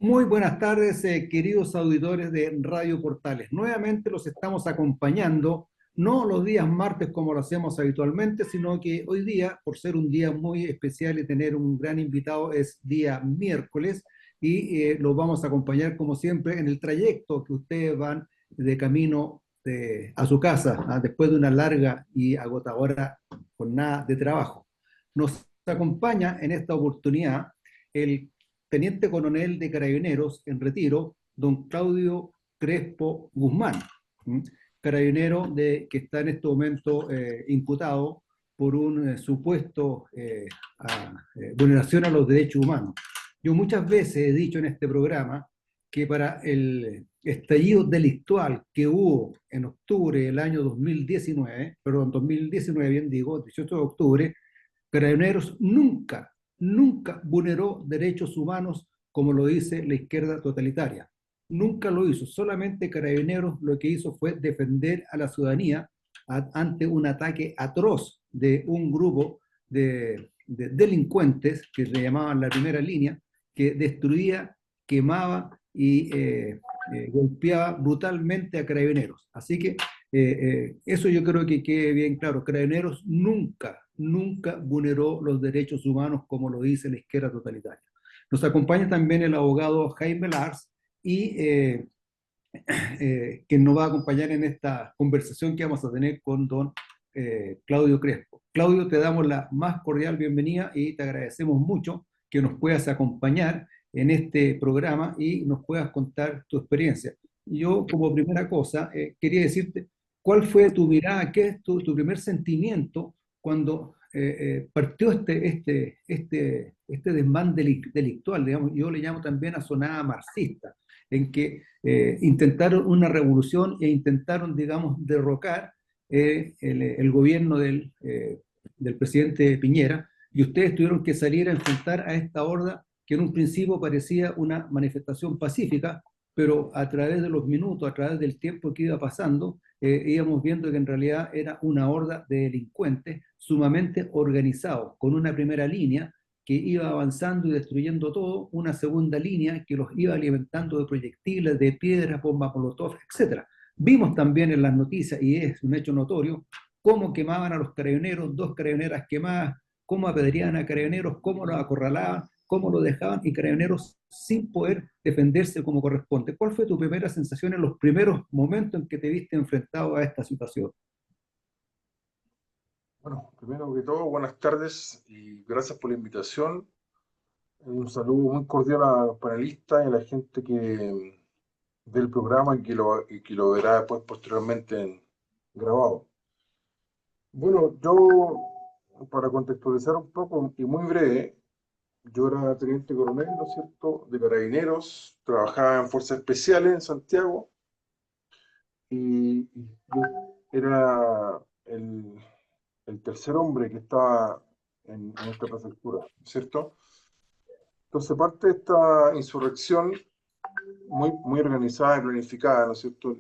Muy buenas tardes, queridos auditores de Radio Portales. Nuevamente los estamos acompañando, no los días martes como lo hacemos habitualmente, sino que hoy día, por ser un día muy especial y tener un gran invitado, es día miércoles y los vamos a acompañar como siempre en el trayecto que ustedes van de camino a su casa, después de una larga y agotadora jornada de trabajo. Nos acompaña en esta oportunidad el teniente coronel de Carabineros en retiro, don Claudio Crespo Guzmán, carabinero que está en este momento imputado por un supuesto vulneración a los derechos humanos. Yo muchas veces he dicho en este programa que para el estallido delictual que hubo en octubre del año 2019, perdón, 2019 bien digo, 18 de octubre, Carabineros nunca vulneró derechos humanos como lo dice la izquierda totalitaria. Nunca lo hizo. Solamente Carabineros lo que hizo fue defender a la ciudadanía ante un ataque atroz de un grupo de delincuentes que se llamaban la primera línea, que destruía, quemaba y golpeaba brutalmente a Carabineros. Así que eso yo creo que quede bien claro. Carabineros nunca vulneró los derechos humanos como lo dice la izquierda totalitaria. Nos acompaña también el abogado Jaime Lars y quien nos va a acompañar en esta conversación que vamos a tener con don Claudio Crespo. Claudio, te damos la más cordial bienvenida y te agradecemos mucho que nos puedas acompañar en este programa y nos puedas contar tu experiencia. Yo, como primera cosa, quería decirte, ¿cuál fue tu mirada, qué es tu primer sentimiento cuando partió este desmán delictual? Digamos, yo le llamo también a sonada marxista, en que intentaron una revolución e intentaron, digamos, derrocar el gobierno del presidente Piñera, y ustedes tuvieron que salir a enfrentar a esta horda que en un principio parecía una manifestación pacífica, pero a través de los minutos, a través del tiempo que iba pasando, íbamos viendo que en realidad era una horda de delincuentes sumamente organizados, con una primera línea que iba avanzando y destruyendo todo, una segunda línea que los iba alimentando de proyectiles, de piedras, bombas molotov, etcétera. Vimos también en las noticias, y es un hecho notorio, cómo quemaban a los carabineros, dos carabineras quemadas, cómo apedreaban a carabineros, cómo los acorralaban, cómo los dejaban y carabineros sin poder defenderse como corresponde. ¿Cuál fue tu primera sensación en los primeros momentos en que te viste enfrentado a esta situación? Bueno, primero que todo, buenas tardes y gracias por la invitación. Un saludo muy cordial a los panelistas y a la gente que ve el programa y que lo verá después posteriormente grabado. Bueno, yo, para contextualizar un poco y muy breve, yo era teniente coronel, ¿no es cierto?, de Carabineros, trabajaba en Fuerzas Especiales en Santiago y yo era el tercer hombre que estaba en esta prefectura, ¿cierto? Entonces parte de esta insurrección muy organizada y planificada, ¿no es cierto?,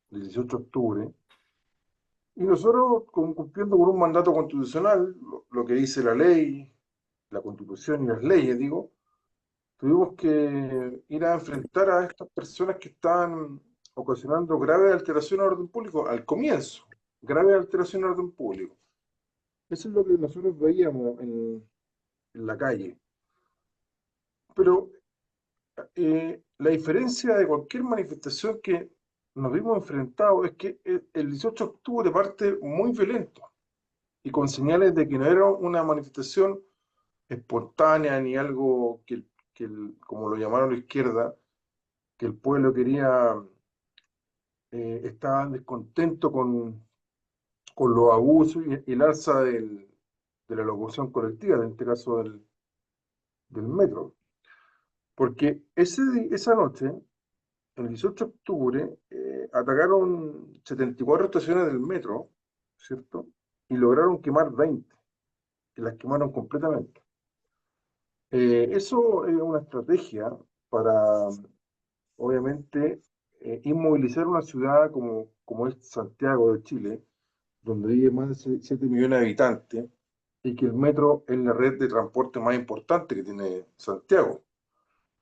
el 18 de octubre, y nosotros cumpliendo con un mandato constitucional, lo que dice la ley, la constitución y las leyes, digo, tuvimos que ir a enfrentar a estas personas que estaban ocasionando graves alteraciones al orden público al comienzo, graves alteraciones al orden público. Eso es lo que nosotros veíamos en la calle. Pero la diferencia de cualquier manifestación que nos vimos enfrentados es que el 18 de octubre parte muy violento y con señales de que no era una manifestación espontánea ni algo como lo llamaron la izquierda, que el pueblo quería, estaba descontento con los abusos y el alza de la locomoción colectiva, en este caso del metro. Porque esa noche, el 18 de octubre, atacaron 74 estaciones del metro, ¿cierto? Y lograron quemar 20, que las quemaron completamente. Eso es una estrategia para, obviamente, inmovilizar una ciudad como es Santiago de Chile, donde vive más de 7 millones de habitantes, y que el metro es la red de transporte más importante que tiene Santiago.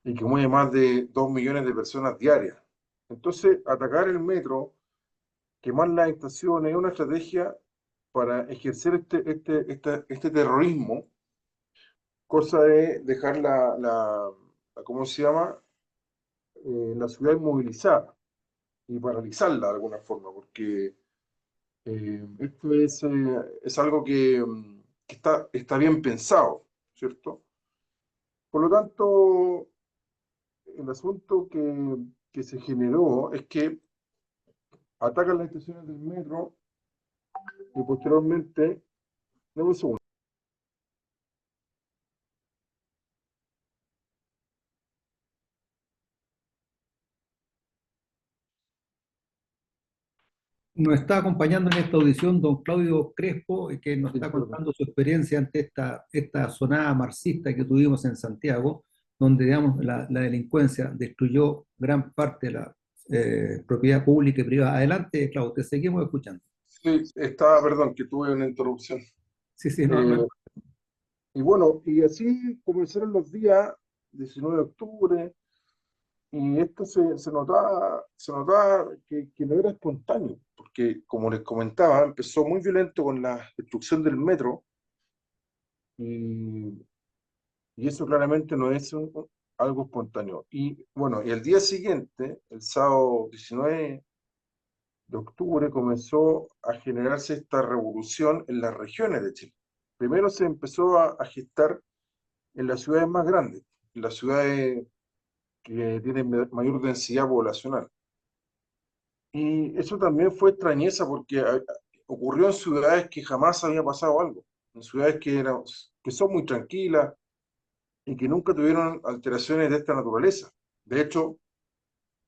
y que mueve más de 2 millones de personas diarias. Entonces, atacar el metro, quemar las estaciones, es una estrategia para ejercer este terrorismo, cosa de dejar ¿cómo se llama? La ciudad inmovilizada y paralizarla de alguna forma, porque esto es algo que está bien pensado, ¿cierto? Por lo tanto, el asunto que se generó es que atacan las estaciones del metro y posteriormente, dame un segundo. Nos está acompañando en esta audición don Claudio Crespo, que nos Sí, está perdón. contando su experiencia ante esta sonada marxista que tuvimos en Santiago, donde digamos, la delincuencia destruyó gran parte de la propiedad pública y privada. Adelante, Claudio, te seguimos escuchando. Sí, estaba, perdón, que tuve una interrupción. Sí, sí, no, no. Eh, y bueno, y así comenzaron los días 19 de octubre, y esto se notaba que no era espontáneo, porque como les comentaba, empezó muy violento con la destrucción del metro, y, y eso claramente no es algo espontáneo. Y bueno, y el día siguiente, el sábado 19 de octubre, comenzó a generarse esta revolución en las regiones de Chile. Primero se empezó a gestar en las ciudades más grandes, en las ciudades que tienen mayor densidad poblacional. Y eso también fue extrañeza porque ocurrió en ciudades que jamás había pasado algo, en ciudades que son muy tranquilas y que nunca tuvieron alteraciones de esta naturaleza. De hecho,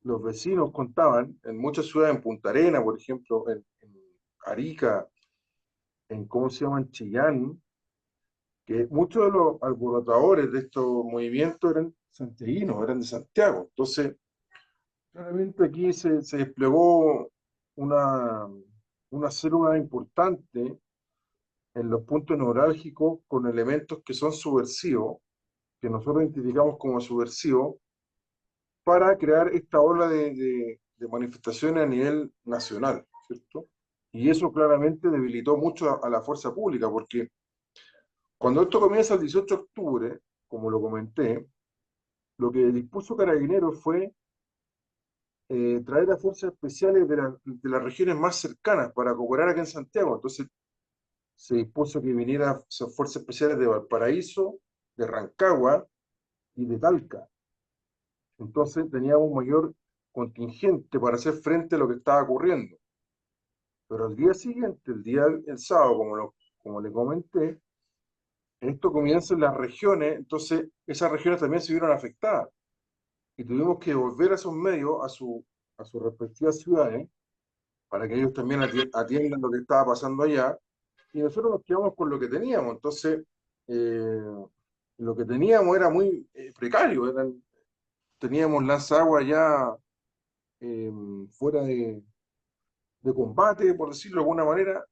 los vecinos contaban en muchas ciudades, en Punta Arenas, por ejemplo, en Arica, ¿cómo se llama? En Chillán, que muchos de los alborotadores de estos movimientos eran santiaguinos, eran de Santiago. Entonces, claramente aquí se desplegó una, una célula importante en los puntos neurálgicos con elementos que son subversivos, que nosotros identificamos como subversivos, para crear esta ola de manifestaciones a nivel nacional, ¿cierto? Y eso claramente debilitó mucho a la fuerza pública, porque cuando esto comienza el 18 de octubre, como lo comenté, lo que dispuso Carabineros fue traer a fuerzas especiales de las regiones más cercanas para cooperar aquí en Santiago. Entonces se dispuso que vinieran fuerzas especiales de Valparaíso, de Rancagua y de Talca. Entonces teníamos un mayor contingente para hacer frente a lo que estaba ocurriendo. Pero al día siguiente, el sábado, como le comenté, esto comienza en las regiones, entonces esas regiones también se vieron afectadas y tuvimos que volver a esos medios a sus respectivas ciudades para que ellos también atiendan lo que estaba pasando allá, y nosotros nos quedamos con lo que teníamos. Entonces, eh, lo que teníamos era muy precario, teníamos lanzaguas ya eh, fuera de combate, por decirlo de alguna manera,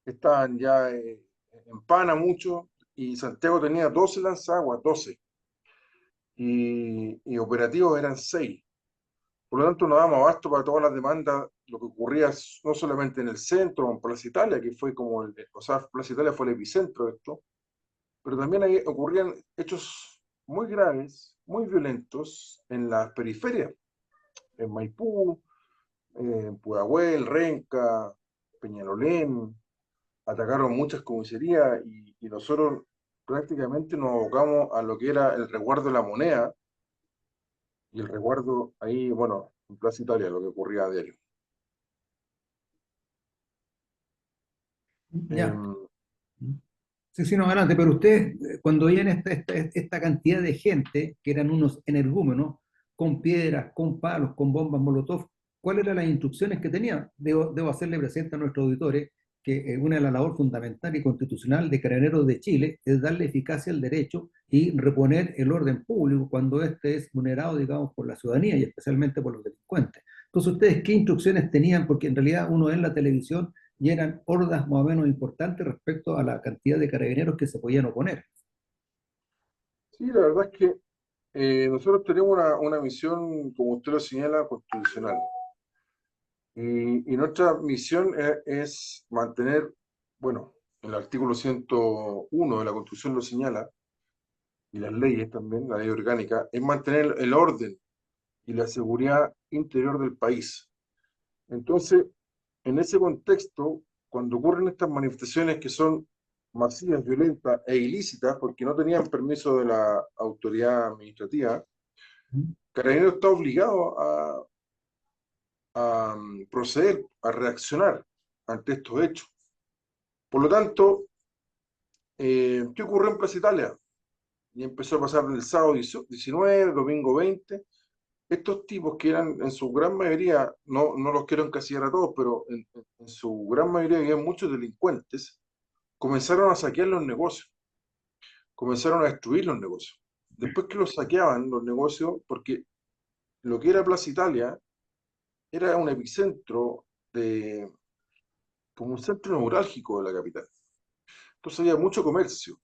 estaban ya en pana mucho, y Santiago tenía 12 lanzaguas, 12, y operativos eran 6. Por lo tanto, no damos abasto para todas las demandas, lo que ocurría no solamente en el centro, en Plaza Italia, que fue como, o sea, Plaza Italia fue el epicentro de esto, pero también ahí ocurrían hechos muy graves, muy violentos en las periferias, en Maipú, en Pudahuel, Renca, Peñalolén, atacaron muchas comisarías, y nosotros prácticamente nos abocamos a lo que era el resguardo de la moneda, y el resguardo ahí, bueno, en Plaza Italia, lo que ocurría a diario. Ya. Em, Sí, sí, no, adelante, pero usted, cuando veían esta cantidad de gente, que eran unos energúmenos, con piedras, con palos, con bombas Molotov, ¿cuáles eran las instrucciones que tenían? Debo hacerle presente a nuestros auditores que una de las labores fundamental y constitucional de Carabineros de Chile es darle eficacia al derecho y reponer el orden público cuando este es vulnerado, digamos, por la ciudadanía y especialmente por los delincuentes. Entonces, ¿ustedes qué instrucciones tenían? Porque en realidad uno ve en la televisión y eran hordas más o menos importantes respecto a la cantidad de carabineros que se podían oponer. sí, la verdad es que nosotros tenemos una misión, como usted lo señala, constitucional. Y nuestra misión es mantener, bueno, el artículo 101 de la Constitución lo señala, y las leyes también, la ley orgánica, es mantener el orden y la seguridad interior del país. Entonces, en ese contexto, cuando ocurren estas manifestaciones que son masivas, violentas e ilícitas, porque no tenían permiso de la autoridad administrativa, Carabineros está obligado a proceder, a reaccionar ante estos hechos. Por lo tanto, ¿qué ocurrió en Plaza Italia? Y empezó a pasar el sábado 19, domingo 20. Estos tipos que eran en su gran mayoría, no los quiero encasillar a todos, pero en su gran mayoría había muchos delincuentes, comenzaron a saquear los negocios, comenzaron a destruir los negocios. Después que los saqueaban los negocios, porque lo que era Plaza Italia era un epicentro de, como un centro neurálgico de la capital. Entonces había mucho comercio.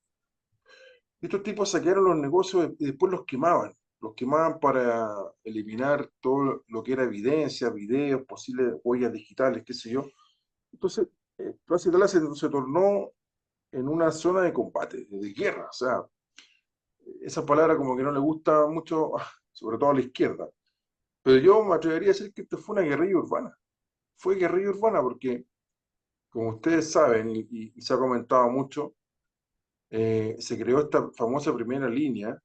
Estos tipos saquearon los negocios y después los quemaban para eliminar todo lo que era evidencia, videos, posibles huellas digitales, qué sé yo. Entonces, Plaza Italia se tornó en una zona de combate, de guerra. O sea, esa palabra como que no le gusta mucho, sobre todo a la izquierda. Pero yo me atrevería a decir que esto fue una guerrilla urbana. Fue guerrilla urbana porque, como ustedes saben, y se ha comentado mucho, se creó esta famosa primera línea.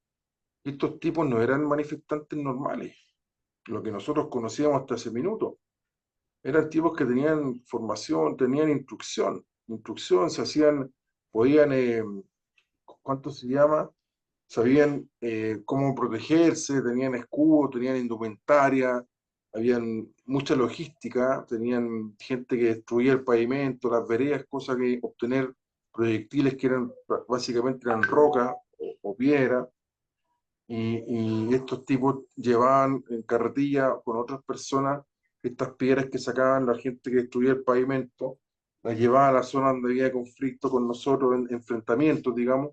Estos tipos no eran manifestantes normales, lo que nosotros conocíamos hasta ese minuto. Eran tipos que tenían formación, tenían instrucción, se hacían, podían, ¿cuánto se llama? Sabían cómo protegerse, tenían escudo, tenían indumentaria, habían mucha logística, tenían gente que destruía el pavimento, las veredas, cosa que obtener proyectiles que eran básicamente eran roca o piedra. Y estos tipos llevaban en carretilla con otras personas estas piedras que sacaban la gente que destruía el pavimento, las llevaban a la zona donde había conflicto con nosotros, en enfrentamientos, digamos,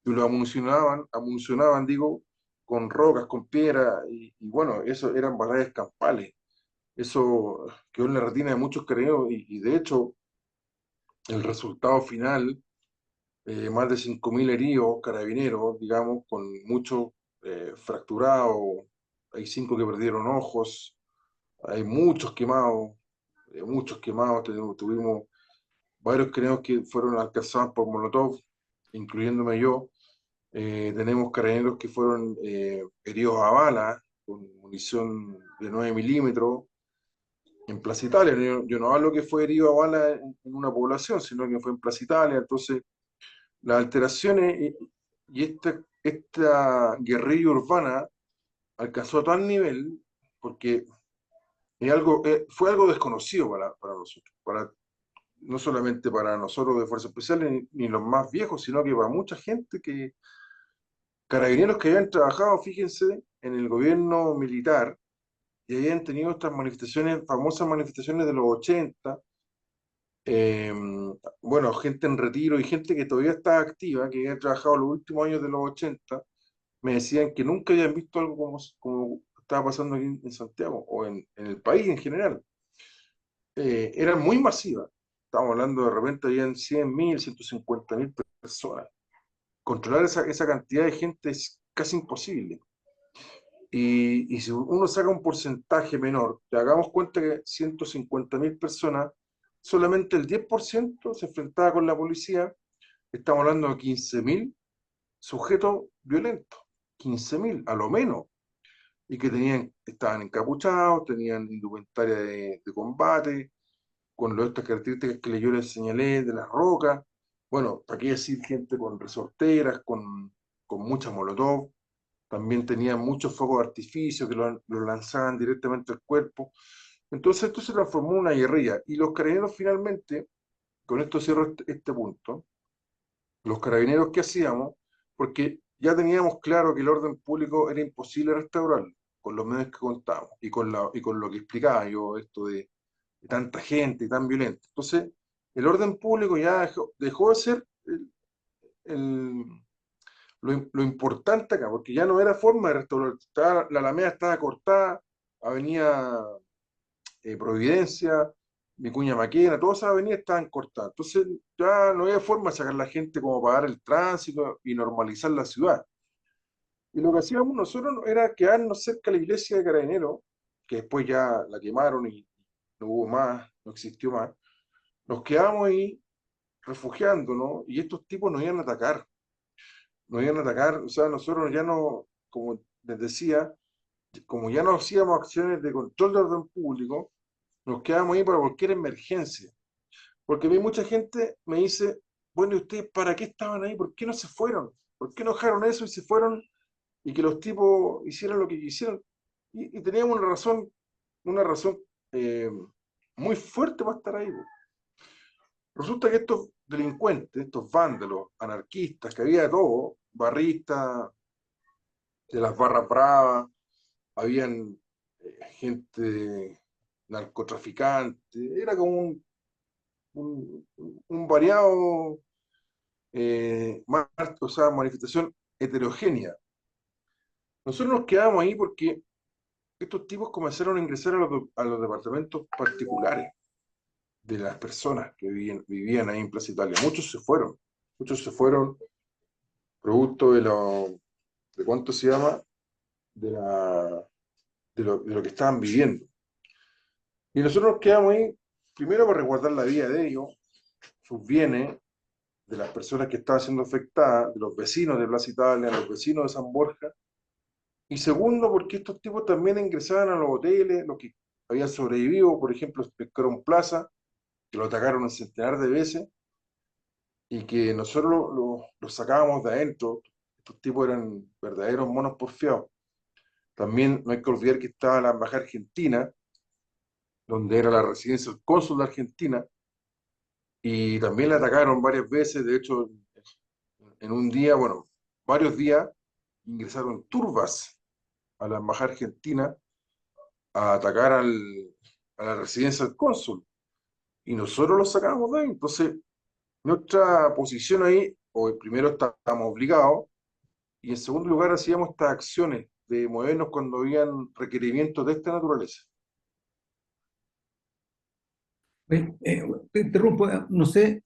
y lo amunicionaban, digo, con rocas, con piedras, y bueno, eso eran batallas campales. Eso quedó en la retina de muchos carabineros, y de hecho, el resultado final, más de 5.000 heridos carabineros, digamos, con muchos fracturados, hay 5 que perdieron ojos, hay muchos quemados, tuvimos varios carabineros que fueron alcanzados por Molotov, incluyéndome yo. Tenemos carabineros que fueron heridos a bala con munición de 9 milímetros en Plaza Italia. Yo no hablo que fue herido a bala en una población, sino que fue en Plaza Italia. Entonces, las alteraciones y esta guerrilla urbana alcanzó a tal nivel porque fue algo desconocido para nosotros, no solamente para nosotros de Fuerzas Especiales ni los más viejos, sino que para mucha gente carabineros que habían trabajado, fíjense, en el gobierno militar y habían tenido estas manifestaciones, famosas manifestaciones de los 80, eh, bueno, gente en retiro y gente que todavía estaba activa, que había trabajado los últimos años de los 80, me decían que nunca habían visto algo como estaba pasando aquí en Santiago o en el país en general. Eran muy masivas. Estábamos hablando de repente, habían 100.000, 150.000 personas. Controlar esa cantidad de gente es casi imposible. Y si uno saca un porcentaje menor, te hagamos cuenta que 150.000 personas, solamente el 10% se enfrentaba con la policía, estamos hablando de 15.000 sujetos violentos, 15.000 a lo menos, y que estaban encapuchados, tenían indumentaria de combate, con estas características que yo les señalé de las rocas. Bueno, ¿para qué decir gente con resorteras, con mucha molotov? También tenían muchos focos de artificio que lo lanzaban directamente al cuerpo. Entonces esto se transformó en una guerrilla. Y los carabineros finalmente, con esto cierro este punto, los carabineros que hacíamos, porque ya teníamos claro que el orden público era imposible restaurarlo, con los medios que contábamos y con lo que explicaba yo, esto de tanta gente y tan violenta. Entonces, el orden público ya dejó de ser el- lo importante acá, porque ya no era forma de restaurar, la Alameda estaba cortada, Avenida Providencia, Vicuña Maquena, todas esas avenidas estaban cortadas. Entonces ya no había forma de sacar a la gente como para dar el tránsito y normalizar la ciudad. Y lo que hacíamos nosotros era quedarnos cerca de la iglesia de Carabineros, que después ya la quemaron y no hubo más, no existió más. Nos quedamos ahí refugiándonos y estos tipos nos iban a atacar, o sea, nosotros ya no, como les decía, como ya no hacíamos acciones de control de orden público, nos quedamos ahí para cualquier emergencia. Porque a mí mucha gente me dice, bueno, ¿y ustedes para qué estaban ahí? ¿Por qué no se fueron? ¿Por qué no dejaron eso y se fueron y que los tipos hicieran lo que quisieran? Y teníamos una razón eh, muy fuerte para estar ahí. Resulta que estos delincuentes, estos vándalos, anarquistas, que había de todo, barristas, de las barras bravas, habían gente narcotraficante, era como un, un variado, o sea, manifestación heterogénea. Nosotros nos quedamos ahí porque estos tipos comenzaron a ingresar a los departamentos particulares de las personas que vivían ahí en Plaza Italia. Muchos se fueron producto de cuánto se llama, de, la, de lo que estaban viviendo. Y nosotros nos quedamos ahí, primero para resguardar la vida de ellos, sus bienes, de las personas que estaban siendo afectadas, de los vecinos de Plaza Italia, de los vecinos de San Borja, y segundo, porque estos tipos también ingresaban a los hoteles, los que habían sobrevivido, por ejemplo, Pescaron Plaza, que lo atacaron un centenar de veces, y que nosotros los sacábamos de adentro. Estos tipos eran verdaderos monos porfiados. También no hay que olvidar que estaba la embajada argentina, donde era la residencia del cónsul de Argentina, y también la atacaron varias veces. De hecho, en un día, bueno, varios días, ingresaron turbas a la embajada argentina a atacar a la residencia del cónsul, y nosotros los sacamos de ahí. Entonces, nuestra posición ahí, o primero estábamos obligados, y en segundo lugar hacíamos estas acciones de movernos cuando habían requerimientos de esta naturaleza. Te interrumpo, no sé,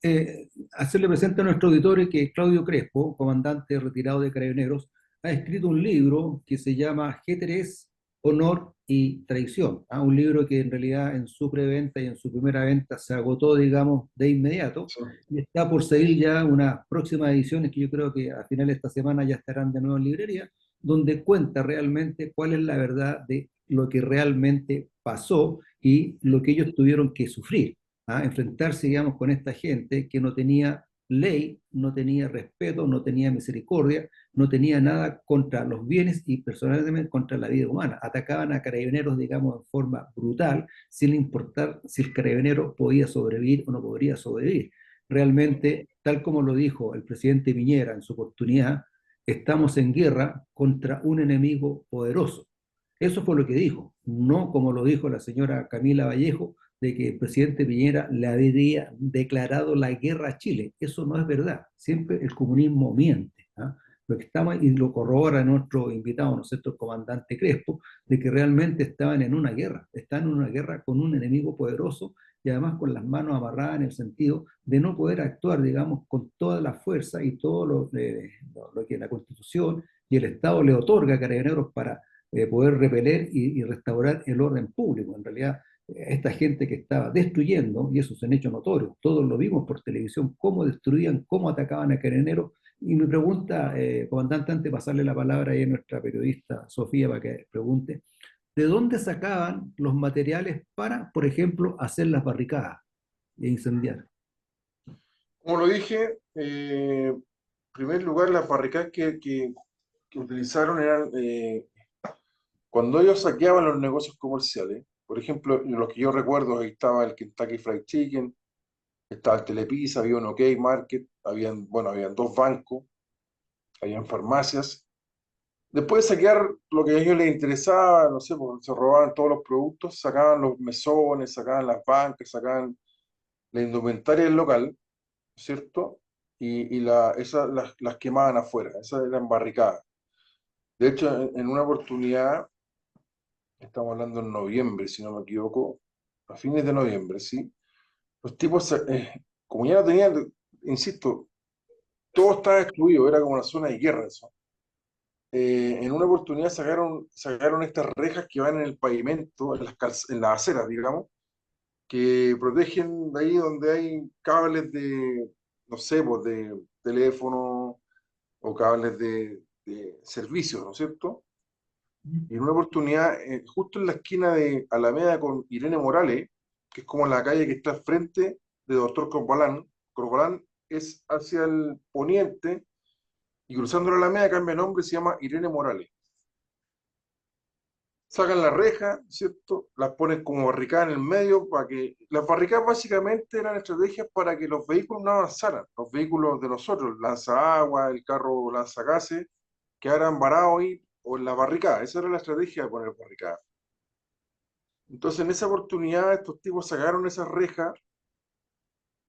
hacerle presente a nuestro auditorio que Claudio Crespo, comandante retirado de Carabineros, ha escrito un libro que se llama G3, Honor y Traición, ¿ah? Un libro que en realidad en su preventa y en su primera venta se agotó, digamos, de inmediato, Sí. y está por salir ya unas próximas ediciones que yo creo que a final de esta semana ya estarán de nuevo en librería, donde cuenta realmente cuál es la verdad de lo que realmente pasó y lo que ellos tuvieron que sufrir, a enfrentarse, digamos, con esta gente que no tenía ley, no tenía respeto, no tenía misericordia, no tenía nada contra los bienes y personalmente contra la vida humana. Atacaban a carabineros, digamos, en forma brutal, sin importar si el carabinero podía sobrevivir o no podría sobrevivir. Realmente, tal como lo dijo el presidente Piñera en su oportunidad, estamos en guerra contra un enemigo poderoso. Eso fue lo que dijo, no como lo dijo la señora Camila Vallejo, de que el presidente Piñera le habría declarado la guerra a Chile. Eso no es verdad. Siempre el comunismo miente. ¿Ah? Lo que estamos, y lo corrobora nuestro invitado, ¿no es cierto?, el comandante Crespo, de que realmente estaban en una guerra. Están en una guerra con un enemigo poderoso y además con las manos amarradas en el sentido de no poder actuar, digamos, con toda la fuerza y todo lo que la Constitución y el Estado le otorga a Carabineros para poder repeler y restaurar el orden público. En realidad, esta gente que estaba destruyendo, y eso es un hecho notorio, todos lo vimos por televisión, cómo destruían, cómo atacaban a Carabineros. Y mi pregunta, comandante, antes de pasarle la palabra ahí a nuestra periodista Sofía para que pregunte, ¿de dónde sacaban los materiales para, por ejemplo, hacer las barricadas e incendiar? Como lo dije, en primer lugar, las barricadas que utilizaron eran cuando ellos saqueaban los negocios comerciales. Por ejemplo, lo que yo recuerdo, ahí estaba el Kentucky Fried Chicken, estaba el Telepizza, había un OK Market, habían dos bancos, habían farmacias. Después de saquear lo que a ellos les interesaba, no sé, porque se robaban todos los productos, sacaban los mesones, sacaban las bancas, sacaban la indumentaria del local, ¿cierto? las quemaban afuera, esas eran barricadas. De hecho, en una oportunidad, estamos hablando en noviembre, si no me equivoco, a fines de noviembre, ¿sí? Los tipos, como ya no tenían, insisto, todo estaba destruido, era como una zona de guerra eso. En una oportunidad sacaron estas rejas que van en el pavimento, en las aceras, digamos, que protegen de ahí donde hay cables de, no sé, pues de teléfono o cables de servicio, ¿no es cierto? Y en una oportunidad, justo en la esquina de Alameda con Irene Morales, que es como la calle que está al frente de Doctor Corbalán, Corbalán es hacia el poniente y cruzando la Alameda cambia de nombre y se llama Irene Morales. Sacan la reja, ¿cierto? Las ponen como barricadas en el medio para que... Las barricadas básicamente eran estrategias para que los vehículos no avanzaran. Los vehículos de nosotros, lanzaagua, el carro lanzagases, quedaran varados ahí o en la barricada. Esa era la estrategia de poner barricadas. Entonces en esa oportunidad estos tipos sacaron esas rejas,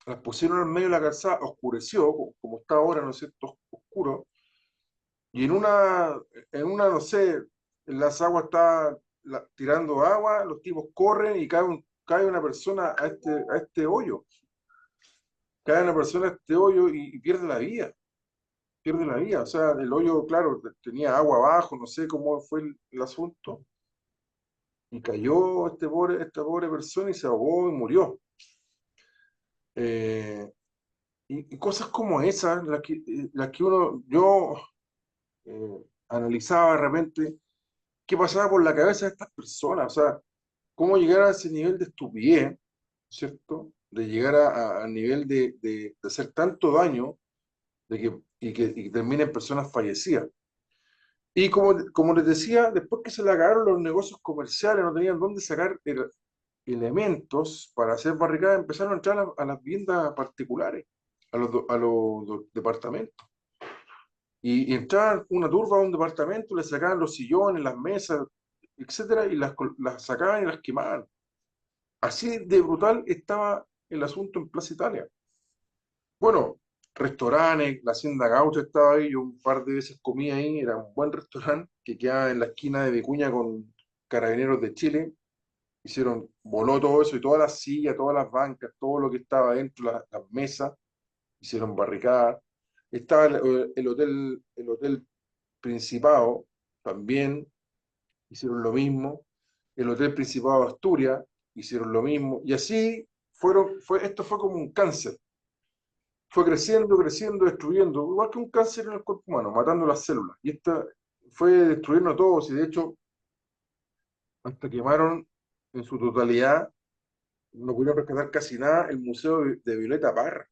las pusieron en medio de la calzada, oscureció, como está ahora, ¿no es cierto? Oscuro. Y no sé, las aguas está tirando agua, los tipos corren y cae una persona a este hoyo. Cae una persona a este hoyo y pierde la vida. Pierde la vida. O sea, el hoyo, claro, tenía agua abajo, no sé cómo fue el asunto. Y cayó esta pobre persona y se ahogó y murió. Eh, y cosas como esas, las que yo analizaba de repente qué pasaba por la cabeza de estas personas, o sea, cómo llegar a ese nivel de estupidez, ¿cierto? De llegar al nivel de hacer tanto daño y que terminen personas fallecidas. Y como les decía, después que se le acabaron los negocios comerciales, no tenían dónde sacar elementos para hacer barricadas, empezaron a entrar a las viviendas particulares, a los departamentos. Y entraban una turba a un departamento, le sacaban los sillones, las mesas, etcétera, y las sacaban y las quemaban. Así de brutal estaba el asunto en Plaza Italia. Bueno, restaurantes, la Hacienda Gaucha estaba ahí, yo un par de veces comí ahí, era un buen restaurante que quedaba en la esquina de Vicuña con Carabineros de Chile. Voló todo eso y todas las sillas, todas las bancas, todo lo que estaba dentro, las mesas, hicieron barricadas. Estaba el hotel Principado, también hicieron lo mismo. El Hotel Principado de Asturias, hicieron lo mismo. Y así esto fue como un cáncer. Fue creciendo, creciendo, destruyendo, igual que un cáncer en el cuerpo humano, matando las células. Y esta fue destruyendo a todos, y de hecho, hasta quemaron en su totalidad, no pudieron rescatar casi nada, el museo de Violeta Parra,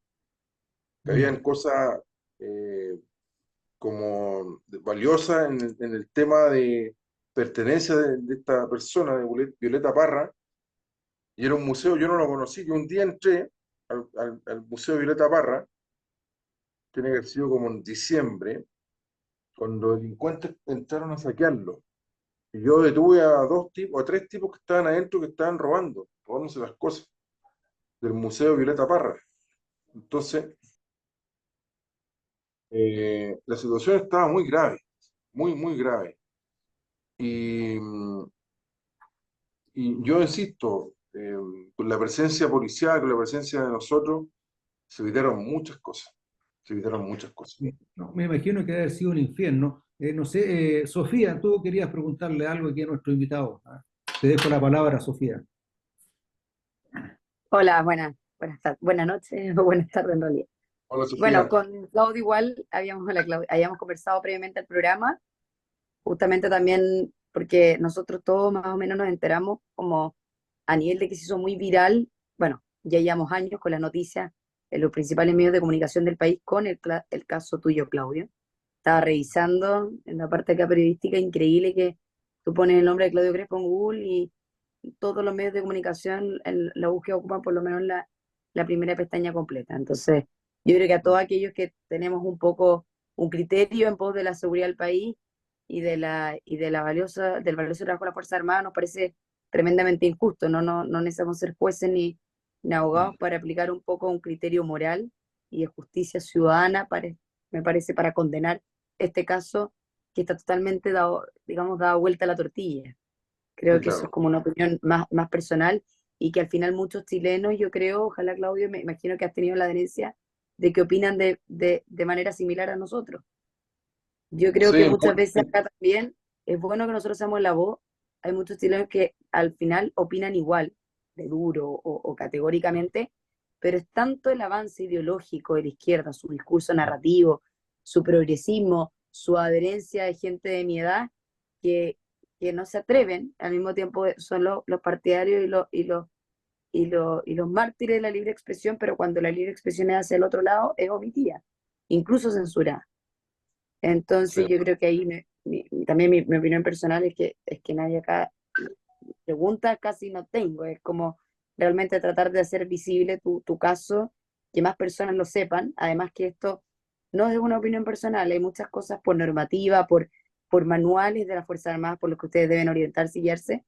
que Mm. habían cosas como valiosas en el tema de pertenencia de esta persona, de Violeta Parra, y era un museo, yo no lo conocí, yo un día entré al Museo Violeta Parra, tiene que haber sido como en diciembre, cuando delincuentes entraron a saquearlo. Y yo detuve a dos tipos, a tres tipos que estaban adentro que estaban robándose las cosas del Museo Violeta Parra. Entonces, la situación estaba muy grave, muy, muy grave. Y, y yo insisto, con la presencia policial, con la presencia de nosotros, se evitaron muchas cosas. Se evitaron muchas cosas. No, me imagino que debe haber sido un infierno. No sé, Sofía, tú querías preguntarle algo aquí a nuestro invitado. ¿Ah? Te dejo la palabra, Sofía. Hola, buenas tardes, buenas noches o buenas tardes en realidad. Hola, Bueno, Sofía. con Claudio igual habíamos conversado previamente el programa, justamente también porque nosotros todos más o menos nos enteramos como a nivel de que se hizo muy viral, bueno, ya llevamos años con las noticias en los principales medios de comunicación del país con el caso tuyo, Claudio. Estaba revisando en la parte acá periodística, increíble que tú pones el nombre de Claudio Crespo en Google y todos los medios de comunicación en la búsqueda ocupan por lo menos la primera pestaña completa. Entonces, yo creo que a todos aquellos que tenemos un poco un criterio en pos de la seguridad del país del valioso trabajo de la Fuerza Armada, nos parece tremendamente injusto. No necesitamos ser jueces ni abogados para aplicar un poco un criterio moral y de justicia ciudadana, me parece, para condenar este caso que está totalmente dado, digamos, dado vuelta a la tortilla. Sí, Creo que eso es claro. como una opinión más personal y que al final muchos chilenos, yo creo, ojalá Claudio, me imagino que has tenido la adherencia de que opinan de manera similar a nosotros. Yo creo que Sí, muchas veces acá también es bueno que nosotros seamos la voz. Hay muchos chilenos que al final opinan igual, de duro o categóricamente, pero es tanto el avance ideológico de la izquierda, su discurso narrativo, su progresismo, su adherencia de gente de mi edad, que, que no se atreven, al mismo tiempo son los partidarios y los mártires de la libre expresión, pero cuando la libre expresión es hacia el otro lado, es omitida, incluso censurada. sí. Entonces yo creo que ahí también mi opinión personal es que nadie acá pregunta casi no tengo, es como realmente tratar de hacer visible tu caso, que más personas lo sepan, además que esto no es una opinión personal, hay muchas cosas por normativa, por manuales de las Fuerzas Armadas por los que ustedes deben orientarse y guiarse,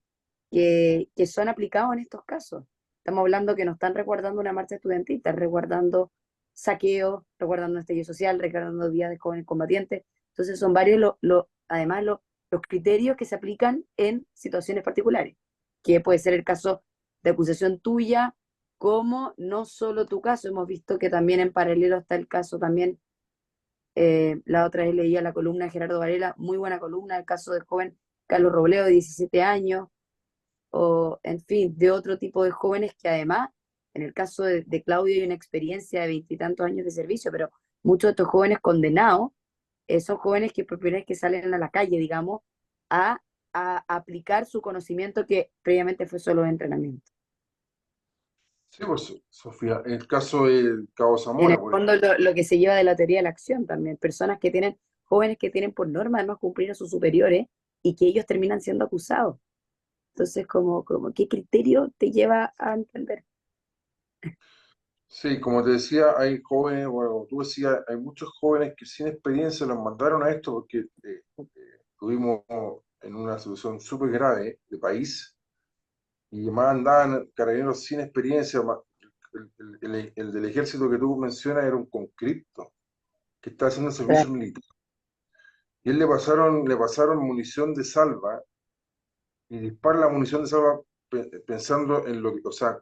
que son aplicados en estos casos. Estamos hablando que no están resguardando una marcha estudiantil, están resguardando saqueos, resguardando estallido social, resguardando días de jóvenes combatientes. Entonces son varios, además, los criterios que se aplican en situaciones particulares, que puede ser el caso de acusación tuya, como no solo tu caso, hemos visto que también en paralelo está el caso también, la otra vez leía la columna de Gerardo Varela, muy buena columna, el caso del joven Carlos Robledo, de 17 años, o en fin, de otro tipo de jóvenes que además, en el caso de Claudio hay una experiencia de veintitantos años de servicio, pero muchos de estos jóvenes condenados son jóvenes que por primera vez que salen a la calle, digamos, a, a aplicar su conocimiento que previamente fue solo de entrenamiento. Sí, pues, Sofía, en el caso del Cabo En Zamora, el por fondo ejemplo. lo que se lleva de la teoría de la acción también, personas que tienen, jóvenes que tienen por norma además cumplir a sus superiores y que ellos terminan siendo acusados. Entonces, como ¿qué criterio te lleva a entender? Sí, como te decía, hay jóvenes, bueno, como tú decías, hay muchos jóvenes que sin experiencia los mandaron a esto porque estuvimos en una situación súper grave de país y más andaban carabineros sin experiencia. El del ejército que tú mencionas era un conscripto que estaba haciendo servicio militar. Y él le pasaron munición de salva y dispara la munición de salva pensando en lo que, o sea,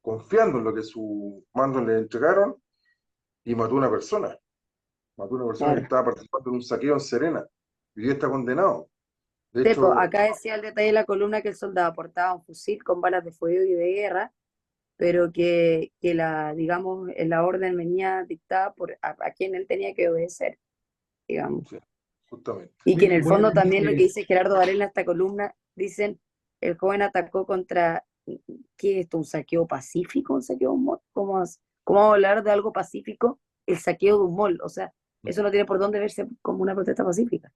confiando en lo que su mando le entregaron y mató a una persona. Mató a una persona que Claro. estaba participando en un saqueo en Serena. Y ya está condenado. De Sí, pues, hecho, acá decía el detalle de la columna que el soldado portaba un fusil con balas de fuego y de guerra, pero que digamos, la orden venía dictada por a quien él tenía que obedecer, digamos. sí, justamente. Y que en Mira, el voy a fondo tener también lo que que, dice Gerardo Varela en esta columna, dicen, el joven atacó contra, ¿qué es esto? ¿Un saqueo pacífico? ¿Un saqueo de un mall? ¿Cómo vamos a hablar de algo pacífico? El saqueo de un mall, o sea, eso no tiene por dónde verse como una protesta pacífica.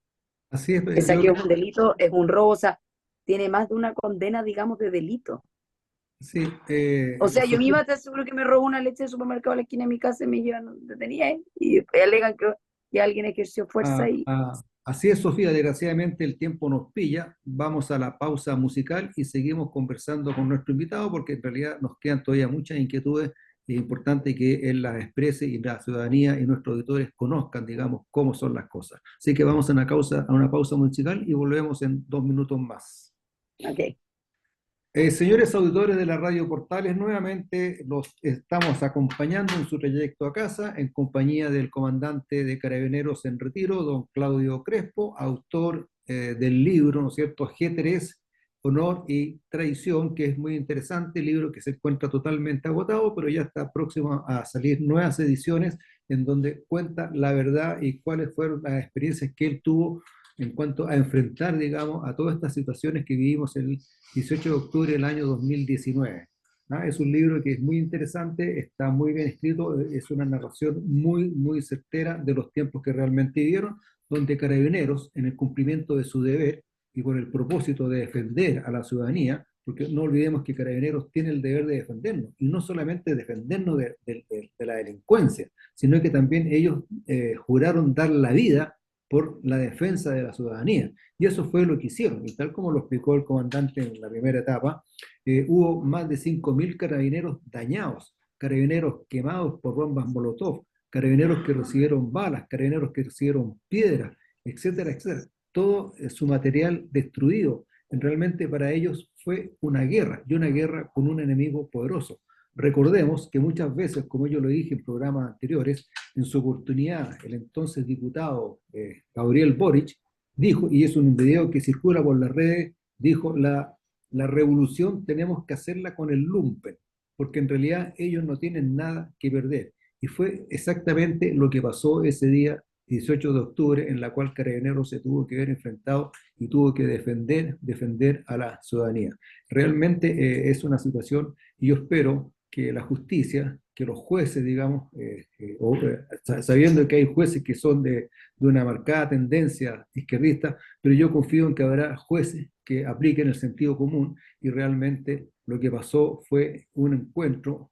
así es, El yo saqueo es un creo, delito, es un robo, o sea, tiene más de una condena, digamos, de delito. sí, O sea, yo Sofía. misma te aseguro que me robo una leche de supermercado a la esquina de mi casa y me llevan detenida, ¿eh? Y después alegan que alguien ejerció fuerza y Así es, Sofía, desgraciadamente el tiempo nos pilla. Vamos a la pausa musical y seguimos conversando con nuestro invitado porque en realidad nos quedan todavía muchas inquietudes. Es importante que él las exprese y la ciudadanía y nuestros auditores conozcan, digamos, cómo son las cosas. Así que vamos a una pausa musical y volvemos en 2 minutos más. ok. Señores auditores de la Radio Portales, nuevamente los estamos acompañando en su trayecto a casa en compañía del comandante de Carabineros en retiro, don Claudio Crespo, autor del libro, ¿no es cierto?, G3, Honor y Traición, que es muy interesante, libro que se encuentra totalmente agotado, pero ya está próximo a salir nuevas ediciones en donde cuenta la verdad y cuáles fueron las experiencias que él tuvo en cuanto a enfrentar, digamos, a todas estas situaciones que vivimos el 18 de octubre del año 2019. ¿Ah? Es un libro que es muy interesante, está muy bien escrito, es una narración muy, muy certera de los tiempos que realmente vivieron, donde Carabineros, en el cumplimiento de su deber y con el propósito de defender a la ciudadanía, porque no olvidemos que Carabineros tiene el deber de defendernos, y no solamente defendernos de la delincuencia, sino que también ellos juraron dar la vida por la defensa de la ciudadanía. Y eso fue lo que hicieron. Y tal como lo explicó el comandante en la primera etapa, hubo más de 5.000 carabineros dañados, carabineros quemados por bombas Molotov, carabineros que recibieron balas, carabineros que recibieron piedras, etcétera, etcétera. Todo su material destruido. Realmente para ellos fue una guerra, y una guerra con un enemigo poderoso. Recordemos que muchas veces, como yo lo dije en programas anteriores, en su oportunidad, el entonces diputado Gabriel Boric dijo, y es un video que circula por las redes, dijo, la revolución tenemos que hacerla con el lumpen, porque en realidad ellos no tienen nada que perder. Y fue exactamente lo que pasó ese día, 18 de octubre, en la cual Carabineros se tuvo que ver enfrentado y tuvo que defender a la ciudadanía. Realmente es una situación, y yo espero que la justicia, que los jueces, digamos, sabiendo que hay jueces que son de una marcada tendencia izquierdista, pero yo confío en que habrá jueces que apliquen el sentido común y realmente lo que pasó fue un encuentro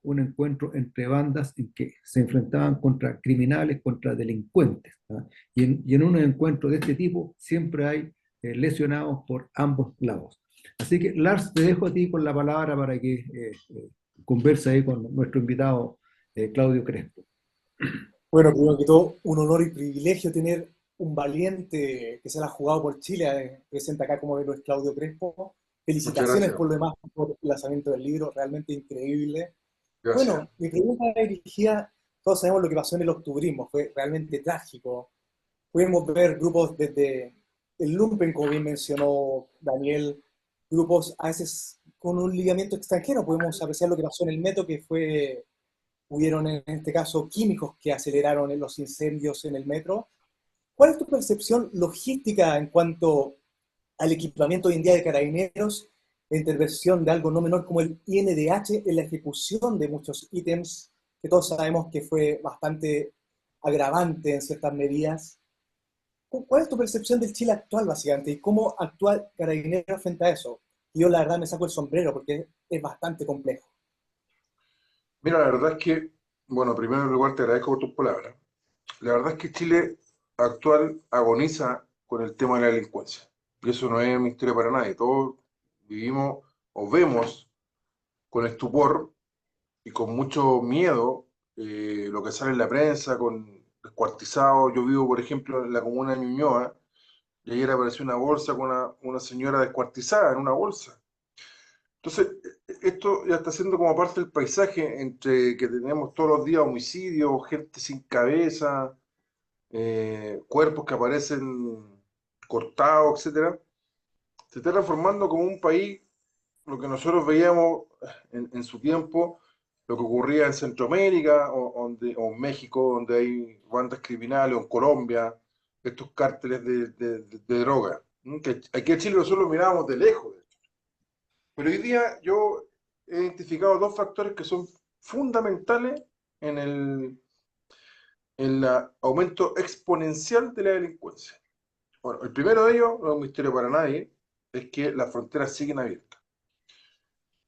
entre bandas en que se enfrentaban contra criminales, contra delincuentes. ¿Ah? Y en un encuentro de este tipo siempre hay lesionados por ambos lados. Así que, Lars, te dejo a ti con la palabra para que converse ahí con nuestro invitado Claudio Crespo. Bueno, primero que todo, un honor y privilegio tener un valiente que se la ha jugado por Chile, presente acá como héroe Claudio Crespo. Felicitaciones por lo demás, por el lanzamiento del libro, realmente increíble. Gracias. Bueno, mi pregunta era dirigida, todos sabemos lo que pasó en el octubrismo, fue realmente trágico. Pudimos ver grupos desde el lumpen, como bien mencionó Daniel, grupos a veces con un ligamento extranjero. Podemos apreciar lo que pasó en el metro, que hubieron en este caso químicos que aceleraron los incendios en el metro. ¿Cuál es tu percepción logística en cuanto al equipamiento hoy en día de carabineros, la intervención de algo no menor como el INDH en la ejecución de muchos ítems que todos sabemos que fue bastante agravante en ciertas medidas? ¿Cuál es tu percepción del Chile actual, básicamente, y cómo actúa Carabineros frente a eso? Yo, la verdad, me saco el sombrero porque es bastante complejo. Mira, la verdad es que, bueno, primero en lugar te agradezco por tus palabras. La verdad es que Chile actual agoniza con el tema de la delincuencia. Y eso no es misterio para nadie. Todos vivimos o vemos con estupor y con mucho miedo lo que sale en la prensa, con descuartizados. Yo vivo, por ejemplo, en la comuna de Ñuñoa, y ayer apareció una bolsa con una señora descuartizada en una bolsa. Entonces, esto ya está siendo como parte del paisaje entre que tenemos todos los días homicidios, gente sin cabeza, cuerpos que aparecen cortados, etcétera. Se está transformando como un país, lo que nosotros veíamos en su tiempo, lo que ocurría en Centroamérica o en México, donde hay bandas criminales, o en Colombia, estos cárteles de droga. Que aquí en Chile nosotros lo mirábamos de lejos. Pero hoy día yo he identificado dos factores que son fundamentales en el aumento exponencial de la delincuencia. Bueno, el primero de ellos, no es un misterio para nadie, es que las fronteras siguen abiertas.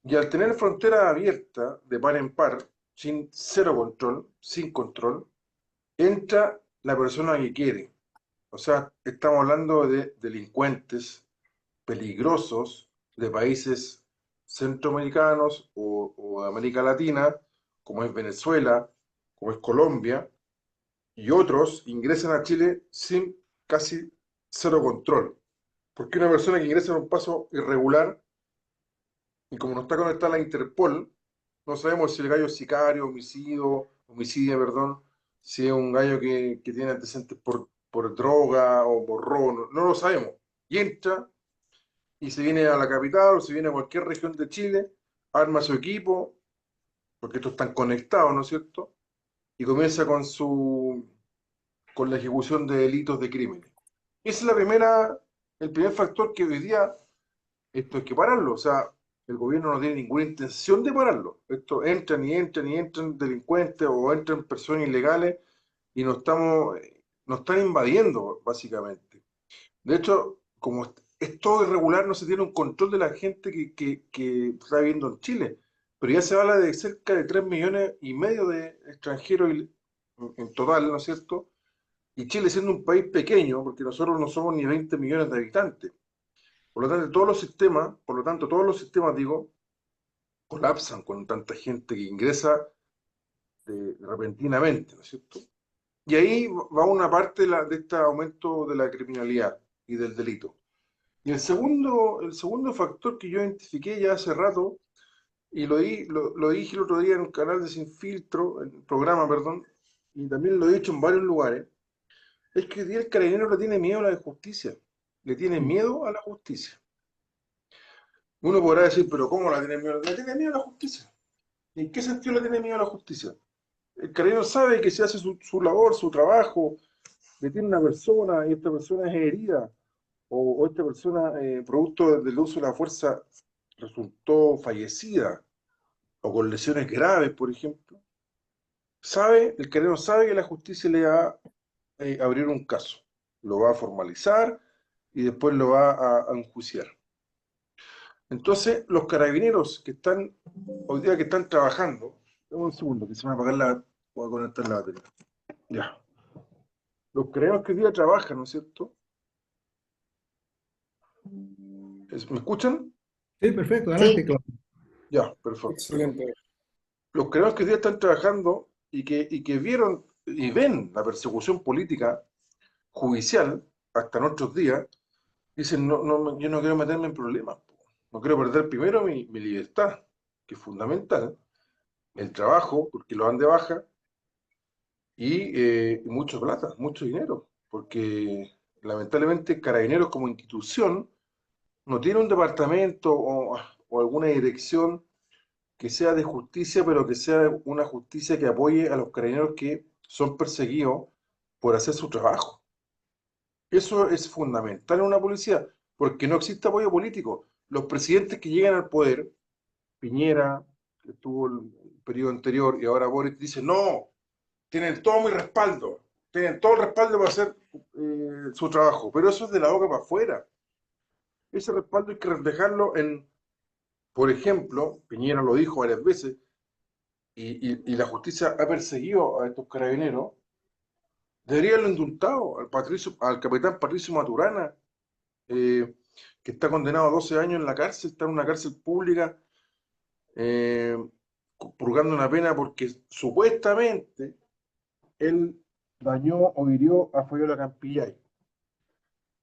Y al tener fronteras abiertas de par en par, sin cero control, sin control, entra la persona que quiere. O sea, estamos hablando de delincuentes peligrosos de países centroamericanos o de América Latina, como es Venezuela, como es Colombia, y otros ingresan a Chile sin casi cero control. Porque una persona que ingresa en un paso irregular, y como no está conectada a la Interpol, no sabemos si el gallo es sicario, homicidia, perdón, si es un gallo que tiene antecedentes por droga o por robo, no lo sabemos. Y entra y se viene a la capital o se viene a cualquier región de Chile, arma su equipo, porque estos están conectados, ¿no es cierto? Y comienza con la ejecución de delitos de crímenes. Esa es el primer factor que hoy día esto hay que pararlo. O sea, el gobierno no tiene ninguna intención de pararlo. Esto entran delincuentes o entran personas ilegales y nos están invadiendo, básicamente. De hecho, como es todo irregular, no se tiene un control de la gente que está viviendo en Chile. Pero ya se habla de cerca de 3,5 millones de extranjeros en total, ¿no es cierto? Y Chile siendo un país pequeño, porque nosotros no somos ni 20 millones de habitantes. Por lo tanto, todos los sistemas, digo, colapsan con tanta gente que ingresa repentinamente, ¿no es cierto? Y ahí va una parte de este aumento de la criminalidad y del delito. Y el segundo factor que yo identifiqué ya hace rato, y lo dije el otro día en un canal de Sin Filtro, en el programa, perdón, y también lo he dicho en varios lugares, es que hoy día el carabinero le tiene miedo a la justicia, le tiene miedo a la justicia. Uno podrá decir, pero ¿cómo la tiene miedo? Le tiene miedo a la justicia. ¿Y en qué sentido le tiene miedo a la justicia? El carabinero sabe que si hace su labor, su trabajo, detiene a una persona y esta persona es herida, o esta persona, producto del uso de la fuerza, resultó fallecida, o con lesiones graves, por ejemplo, el carabinero sabe que la justicia le va a abrir un caso, lo va a formalizar y después lo va a enjuiciar. Entonces, los carabineros que están hoy día que están trabajando, dame un segundo, que se me va a apagar voy a conectar la batería. Ya. Los carabineros que hoy día trabajan, ¿no es cierto? ¿Me escuchan? Sí, perfecto, adelante, Sí, Claudio. Ya, perfecto, perdón. Excelente. Los carabineros que hoy día están trabajando y que vieron y ven la persecución política judicial hasta nuestros días, dicen, no, no, yo no quiero meterme en problemas, po. No quiero perder primero mi libertad, que es fundamental, el trabajo, porque lo dan de baja, y mucha plata, mucho dinero, porque lamentablemente Carabineros como institución no tiene un departamento o alguna dirección que sea de justicia, pero que sea una justicia que apoye a los carabineros que son perseguidos por hacer su trabajo. Eso es fundamental en una policía, porque no existe apoyo político. Los presidentes que llegan al poder, Piñera, que estuvo el periodo anterior, y ahora Boric, dicen, no, tienen todo mi respaldo, tienen todo el respaldo para hacer su trabajo, pero eso es de la boca para afuera. Ese respaldo hay que reflejarlo por ejemplo, Piñera lo dijo varias veces, y la justicia ha perseguido a estos carabineros, debería haberlo indultado al capitán Patricio Maturana, eh, que está condenado a 12 años en la cárcel, está en una cárcel pública, eh, purgando una pena porque supuestamente él dañó o hirió a Fabiola Campillay.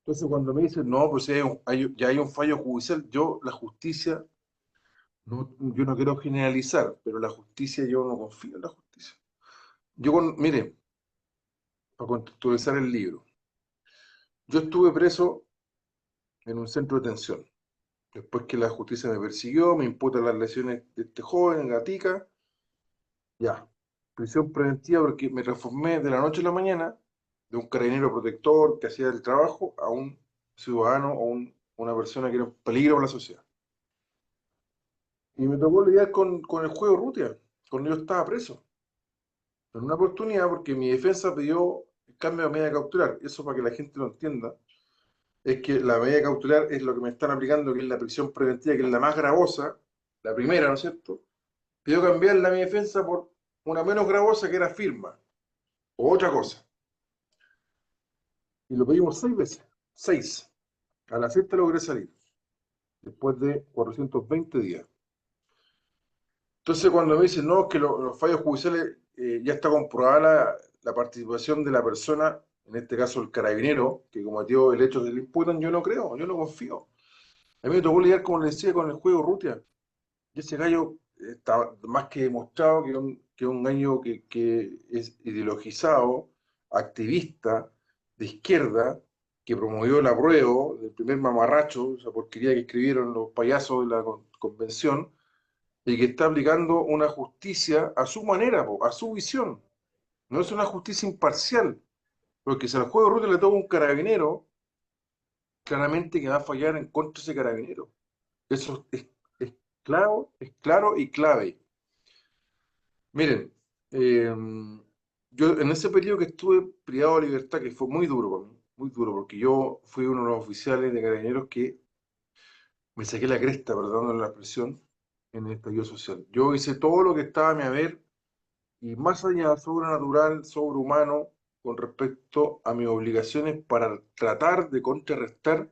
Entonces, cuando me dicen, no, pues ya hay un fallo judicial, la justicia, yo no quiero generalizar, pero la justicia, yo no confío en la justicia. Mire, para contextualizar el libro, yo estuve preso en un centro de detención. Después que la justicia me persiguió, me imputa las lesiones de este joven, Gatica, ya. Prisión preventiva porque me transformé de la noche a la mañana de un carabinero protector que hacía el trabajo a un ciudadano o una persona que era un peligro para la sociedad. Y me tocó lidiar con el juego Rutia, cuando yo estaba preso. En una oportunidad, porque mi defensa pidió el cambio de medida cautelar. Eso para que la gente lo entienda, es que la medida cautelar es lo que me están aplicando, que es la prisión preventiva, que es la más gravosa, la primera, ¿no es cierto? Pidió cambiarla a mi defensa por una menos gravosa que era firma, o otra cosa. Y lo pedimos 6 veces, 6. A la sexta logré salir, después de 420 días. Entonces cuando me dicen, no, que los fallos judiciales ya está comprobada la participación de la persona, en este caso el carabinero, que cometió el hecho que le imputan, yo no creo, yo no confío. A mí me tocó lidiar, como les decía, con el juego Rutia. Y ese gallo está más que demostrado que un gallo que es ideologizado, activista, de izquierda, que promovió el apruebo del primer mamarracho, esa porquería que escribieron los payasos de la convención, y que está aplicando una justicia a su manera, a su visión. No es una justicia imparcial, porque si al juego de ruta le toca un carabinero, claramente que va a fallar en contra de ese carabinero. Eso es claro y clave. Miren, eh, yo en ese periodo que estuve privado de libertad, que fue muy duro para mí, muy duro, porque yo fui uno de los oficiales de carabineros que me saqué la cresta, perdón la expresión, en el estallido social. Yo hice todo lo que estaba a mi haber y más allá sobrenatural, sobrehumano, con respecto a mis obligaciones para tratar de contrarrestar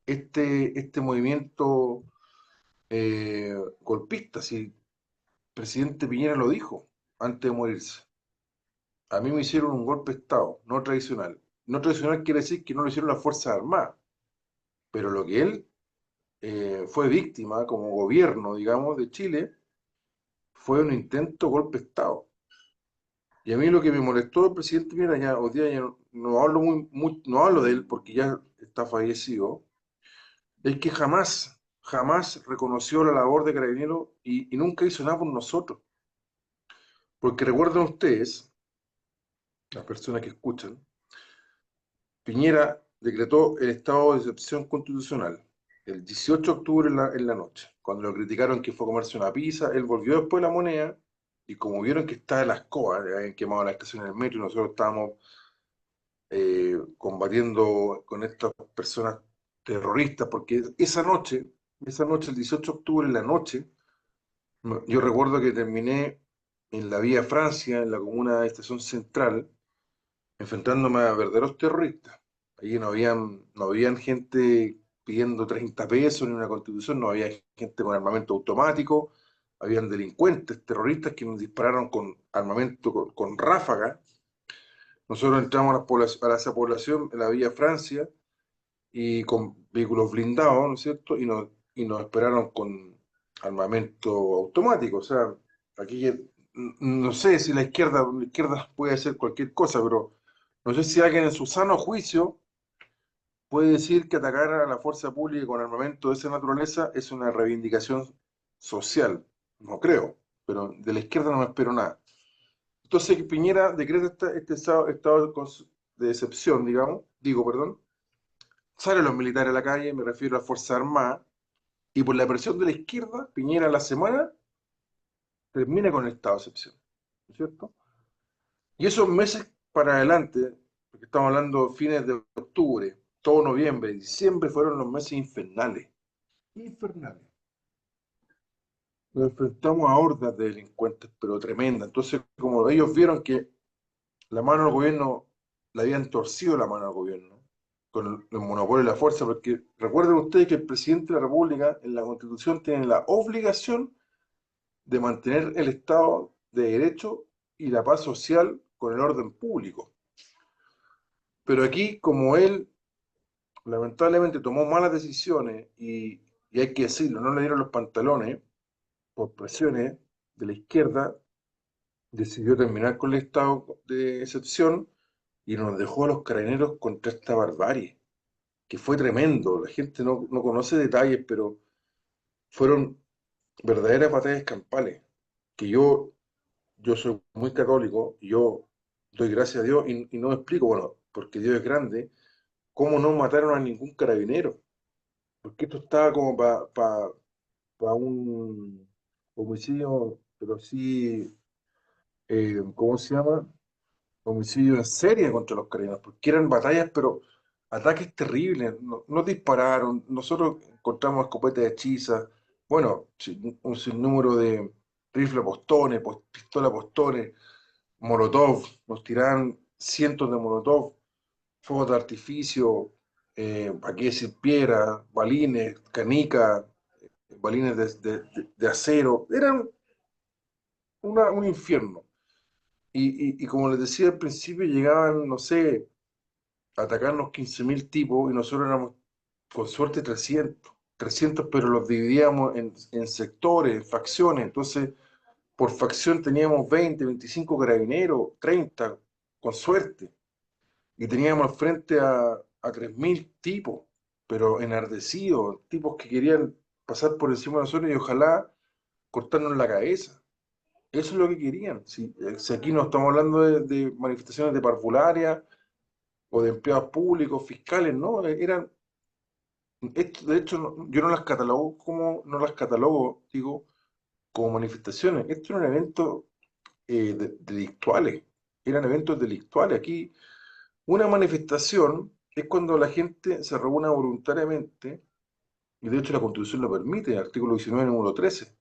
este movimiento golpista. Si el presidente Piñera lo dijo antes de morirse. a mí me hicieron un golpe de Estado, no tradicional. No tradicional quiere decir que no lo hicieron las Fuerzas Armadas, pero lo que él fue víctima como gobierno, digamos, de Chile, fue un intento golpe de Estado. Y a mí lo que me molestó del presidente Piñera, ya hoy día ya no hablo no hablo de él porque ya está fallecido, es que jamás reconoció la labor de Carabineros y nunca hizo nada por nosotros. Porque recuerden ustedes, las personas que escuchan, Piñera decretó el estado de excepción constitucional el 18 de octubre en la noche. Cuando lo criticaron que fue a comerse una pizza, él volvió después la moneda y como vieron que estaba en la escoba, habían quemado la estación del metro y nosotros estábamos combatiendo con estas personas terroristas, porque esa noche, el 18 de octubre en la noche, yo recuerdo que terminé en la vía Francia, en la comuna de Estación Central, enfrentándome a verdaderos terroristas. Allí no habían gente pidiendo 30 pesos ni una constitución, no había gente con armamento automático, habían delincuentes, terroristas que nos dispararon con armamento, con ráfaga. Nosotros entramos a esa población en la vía Francia y con vehículos blindados, ¿no es cierto? Y nos esperaron con armamento automático. O sea, aquí no sé si la izquierda puede hacer cualquier cosa, pero no sé si alguien en su sano juicio puede decir que atacar a la fuerza pública con armamento de esa naturaleza es una reivindicación social. No creo, pero de la izquierda no me espero nada. Entonces Piñera decreta este estado de excepción, perdón, salen los militares a la calle, me refiero a las Fuerzas Armadas, y por la presión de la izquierda, Piñera a la semana termina con el estado de excepción, ¿no es cierto? Y esos meses para adelante, porque estamos hablando fines de octubre, todo noviembre, diciembre fueron los meses infernales, infernales. Nos enfrentamos a hordas de delincuentes, pero tremendas. Entonces, como ellos vieron que la mano del gobierno, le habían torcido la mano al gobierno, con el monopolio de la fuerza, porque recuerden ustedes que el presidente de la República en la Constitución tiene la obligación de mantener el Estado de Derecho y la paz social con el orden público. Pero aquí, como él lamentablemente tomó malas decisiones y hay que decirlo, no le dieron los pantalones por presiones de la izquierda, decidió terminar con el estado de excepción y nos dejó a los carabineros contra esta barbarie, que fue tremendo. La gente no conoce detalles, pero fueron verdaderas batallas campales, que yo soy muy católico y yo doy gracias a Dios y no me explico, bueno, porque Dios es grande, cómo no mataron a ningún carabinero, porque esto estaba como para un homicidio, pero sí, ¿cómo se llama? Homicidio en serie contra los carabineros, porque eran batallas, pero ataques terribles, no dispararon, nosotros encontramos escopetas de hechizas, bueno, un sinnúmero de rifles postones, pistolas postones, molotov, nos tiraban cientos de molotov, fuegos de artificio, aquí decir piedra, balines, canicas, balines de acero, eran un infierno. Y como les decía al principio, llegaban, no sé, a atacarnos 15.000 tipos y nosotros éramos, con suerte, 300 pero los dividíamos en sectores, en facciones. Entonces, por facción teníamos 20, 25 carabineros, 30, con suerte. Y teníamos al frente a 3.000 tipos, pero enardecidos, tipos que querían pasar por encima de nosotros y ojalá cortarnos la cabeza. Eso es lo que querían. Si aquí no estamos hablando de manifestaciones de parvularia o de empleados públicos, fiscales, no, de hecho, yo no las catalogo, digo, como manifestaciones. Esto eran eventos delictuales, eran eventos delictuales. Aquí una manifestación es cuando la gente se reúne voluntariamente, y de hecho la Constitución lo permite, el artículo 19, número 13,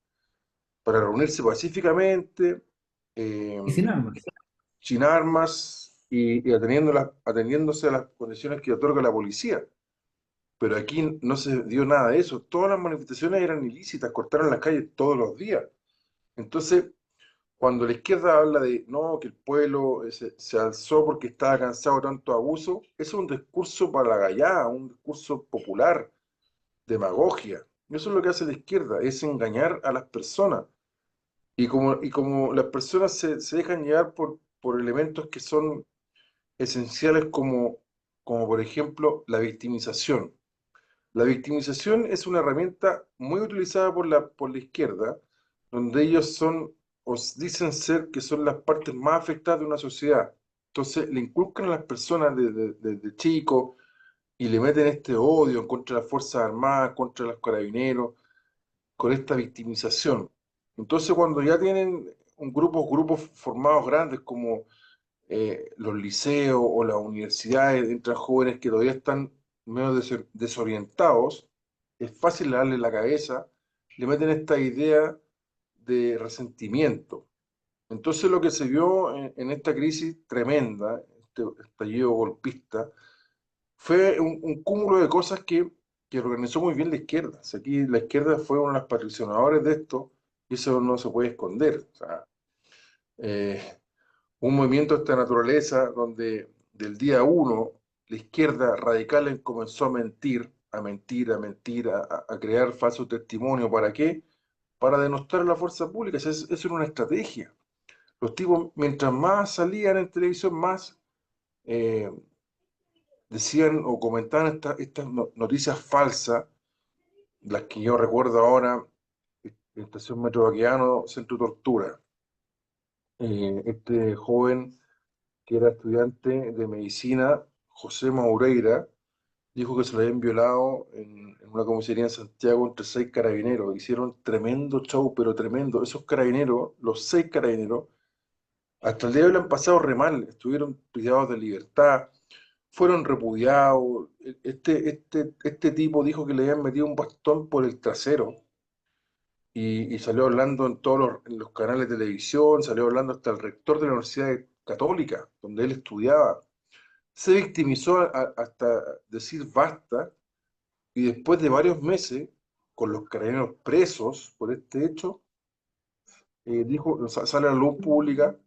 para reunirse pacíficamente, eh, Y sin armas. sin armas y atendiéndose a las condiciones que otorga la policía. Pero aquí no se dio nada de eso. Todas las manifestaciones eran ilícitas, cortaron las calles todos los días. Entonces, cuando la izquierda habla de no, que el pueblo se alzó porque estaba cansado de tanto abuso, eso es un discurso para la gallada, un discurso popular, demagogia. Eso es lo que hace la izquierda, es engañar a las personas. Y como las personas se dejan llevar por elementos que son esenciales como por ejemplo la victimización. La victimización es una herramienta muy utilizada por la izquierda, donde ellos dicen ser que son las partes más afectadas de una sociedad. Entonces le inculcan a las personas desde chicos y le meten este odio contra las Fuerzas Armadas, contra los carabineros, con esta victimización. Entonces cuando ya tienen grupos formados grandes como los liceos o las universidades, entran jóvenes que todavía están medio desorientados, es fácil darle la cabeza, le meten esta idea de resentimiento. Entonces lo que se vio en esta crisis tremenda, este estallido golpista, fue un cúmulo de cosas que organizó muy bien la izquierda. O sea, aquí la izquierda fue uno de los patrocinadores de esto y eso no se puede esconder. O sea, eh, un movimiento de esta naturaleza donde del día uno la izquierda radical comenzó a mentir, a mentir, a mentir, a crear falsos testimonios. ¿Para qué? Para denostar a la fuerza pública. Eso era una estrategia. Los tipos, mientras más salían en televisión, más eh, decían o comentaban estas noticias falsas, las que yo recuerdo ahora, Estación Metro Baqueano, Centro de Tortura. Este joven que era estudiante de medicina, José Maureira, dijo que se lo habían violado en una comisaría en Santiago entre 6 carabineros. Hicieron tremendo show, pero tremendo. Esos carabineros, los 6 carabineros, hasta el día de hoy lo han pasado re mal. Estuvieron privados de libertad, fueron repudiados. Este tipo dijo que le habían metido un bastón por el trasero y salió hablando en los canales de televisión, salió hablando hasta el rector de la Universidad Católica, donde él estudiaba. Se victimizó hasta decir basta y después de varios meses, con los carabineros presos por este hecho, sale a la luz pública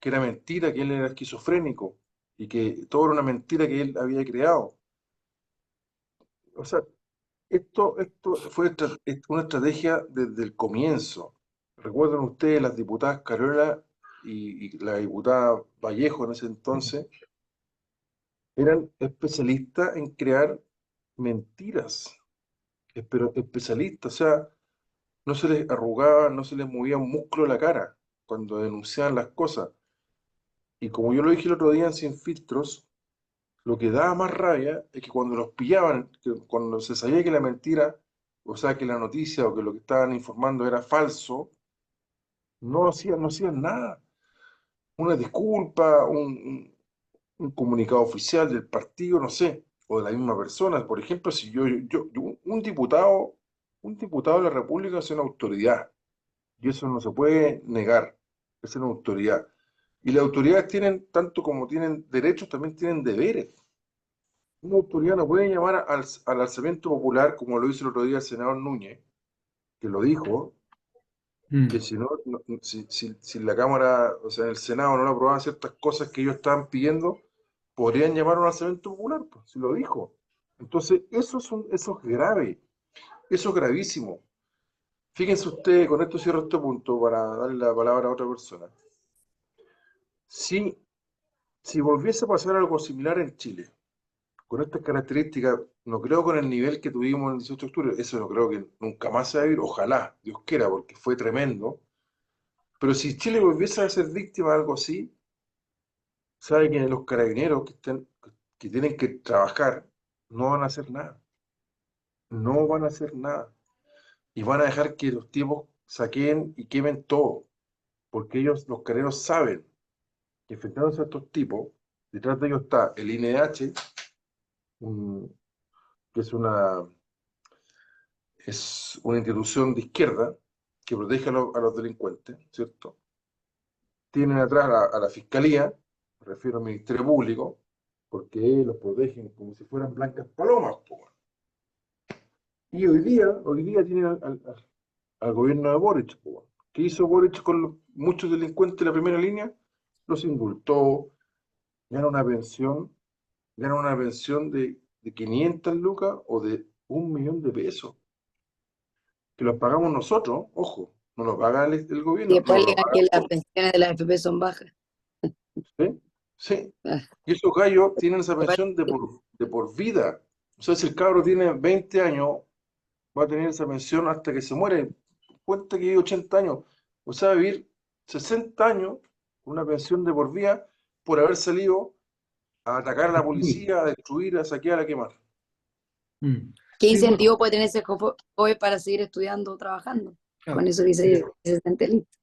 que era mentira, que él era esquizofrénico y que todo era una mentira que él había creado. O sea, esto fue una estrategia desde el comienzo. Recuerden ustedes las diputadas Carola y la diputada Vallejo en ese entonces, eran especialistas en crear mentiras, pero especialistas, o sea, no se les arrugaba, no se les movía un músculo de la cara cuando denunciaban las cosas. Y como yo lo dije el otro día en Sin Filtros, lo que daba más rabia es que cuando los pillaban, cuando se sabía que la mentira, o sea, que la noticia o que lo que estaban informando era falso, no hacían nada. Una disculpa, un comunicado oficial del partido, no sé, o de la misma persona. Por ejemplo, si un diputado de la República es una autoridad, y eso no se puede negar, es una autoridad. Y las autoridades tienen, tanto como tienen derechos, también tienen deberes. Una autoridad no puede llamar al alzamiento popular, como lo hizo el otro día el senador Núñez, que lo dijo, que Mm. si no, si la Cámara, o sea, en el Senado no le aprobaban ciertas cosas que ellos estaban pidiendo, podrían llamar a un alzamiento popular, pues, si lo dijo. Entonces, eso es grave, eso es gravísimo. Fíjense ustedes, con esto cierro este punto para darle la palabra a otra persona. Si, si volviese a pasar algo similar en Chile, con estas características, no creo con el nivel que tuvimos el 18 de octubre, eso no creo que nunca más se va a vivir, ojalá, Dios quiera, porque fue tremendo. Pero si Chile volviese a ser víctima de algo así, sabe que los carabineros que tienen que trabajar no van a hacer nada, no van a hacer nada. Y van a dejar que los tipos saquen y quemen todo, porque ellos, los carabineros, saben que enfrentándose a estos tipos, detrás de ellos está el INH, un- que es una institución de izquierda que protege a los delincuentes, ¿cierto? Tienen atrás a la fiscalía, me refiero al Ministerio Público, porque los protegen como si fueran blancas palomas, po. Y hoy día tienen al gobierno de Boric, po. ¿Qué hizo Boric con muchos delincuentes de la primera línea, los indultó, ganan una pensión de 500 lucas o de 1 millón de pesos, que los pagamos nosotros, ojo, no lo paga el Y gobierno, después no lo alegan que las pagamos. pensiones de las AFP son bajas. ¿Sí? Sí. Ah, Y esos gallos tienen esa me parece pensión de por vida. O sea, si el cabro tiene 20 años, va a tener esa pensión hasta que se muere. Cuenta que vive 80 años. O sea, vivir 60 años con una pensión de por vida por haber salido a atacar a la Sí. policía, a destruir, a saquear, a quemar. Mm. ¿Qué Sí, bueno, incentivo puede tener ese joven para seguir estudiando o trabajando? Con claro. eso que dice ese listo.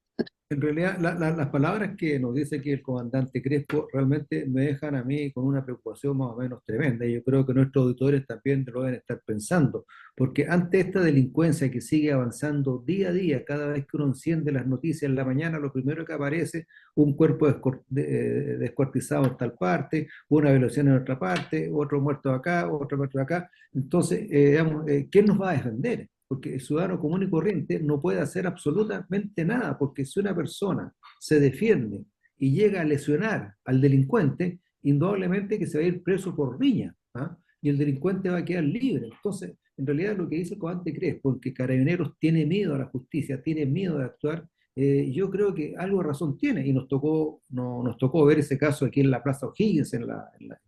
En realidad, las palabras que nos dice aquí el comandante Crespo realmente me dejan a mí con una preocupación más o menos tremenda. Y yo creo que nuestros auditores también lo deben estar pensando, porque ante esta delincuencia que sigue avanzando día a día, cada vez que uno enciende las noticias en la mañana, lo primero que aparece, un cuerpo descuartizado en tal parte, una violación en otra parte, otro muerto acá, otro muerto acá. Entonces, digamos, ¿quién nos va a defender? Porque el ciudadano común y corriente no puede hacer absolutamente nada, porque si una persona se defiende y llega a lesionar al delincuente, indudablemente que se va a ir preso por riña, ¿ah? Y el delincuente va a quedar libre. Entonces, en realidad lo que dice el comandante Crespo, porque Carabineros tiene miedo a la justicia, tiene miedo de actuar, yo creo que algo de razón tiene, y nos tocó ver ese caso aquí en la Plaza O'Higgins,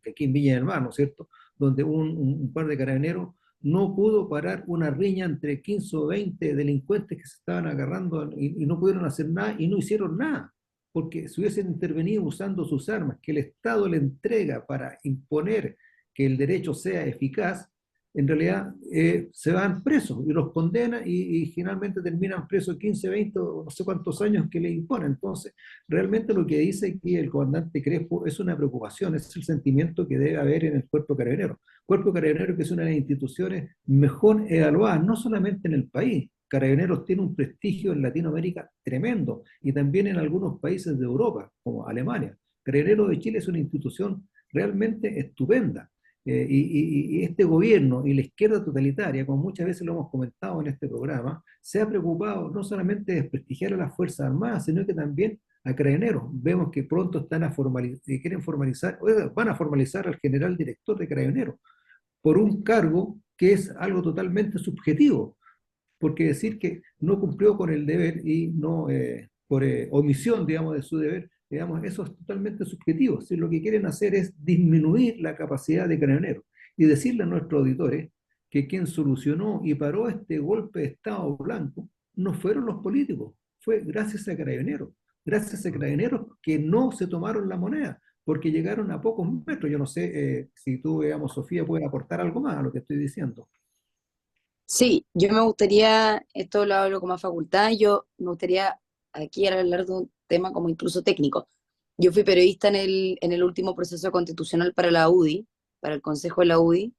aquí en Viña del Mar, ¿no es cierto?, donde un par de carabineros no pudo parar una riña entre 15 o 20 delincuentes que se estaban agarrando y no pudieron hacer nada y no hicieron nada, porque si hubiesen intervenido usando sus armas que el Estado le entrega para imponer que el derecho sea eficaz, en realidad se van presos y los condenan y finalmente terminan presos 15, 20 o no sé cuántos años que le imponen. Entonces, realmente lo que dice aquí el comandante Crespo es una preocupación, es el sentimiento que debe haber en el cuerpo carabinero. Cuerpo Carabinero que es una de las instituciones mejor evaluadas, no solamente en el país. Carabineros tiene un prestigio en Latinoamérica tremendo y también en algunos países de Europa, como Alemania. Carabineros de Chile es una institución realmente estupenda. Y este gobierno y la izquierda totalitaria, como muchas veces lo hemos comentado en este programa, se ha preocupado no solamente de desprestigiar a las Fuerzas Armadas, sino que también a Carabineros. Vemos que pronto están quieren formalizar, van a formalizar al general director de Carabineros por un cargo que es algo totalmente subjetivo, porque decir que no cumplió con el deber y no por omisión, digamos, de su deber, digamos, eso es totalmente subjetivo. Si lo que quieren hacer es disminuir la capacidad de Carabineros y decirle a nuestros auditores que quien solucionó y paró este golpe de Estado blanco no fueron los políticos, fue gracias a Carabineros que no se tomaron la moneda, porque llegaron a pocos metros. Yo no sé si tú, digamos, Sofía, puede aportar algo más a lo que estoy diciendo. Sí, yo me gustaría, esto lo hablo con más facultad, yo me gustaría aquí hablar de un tema como incluso técnico. Yo fui periodista en el último proceso constitucional para la UDI, para el Consejo de la UDI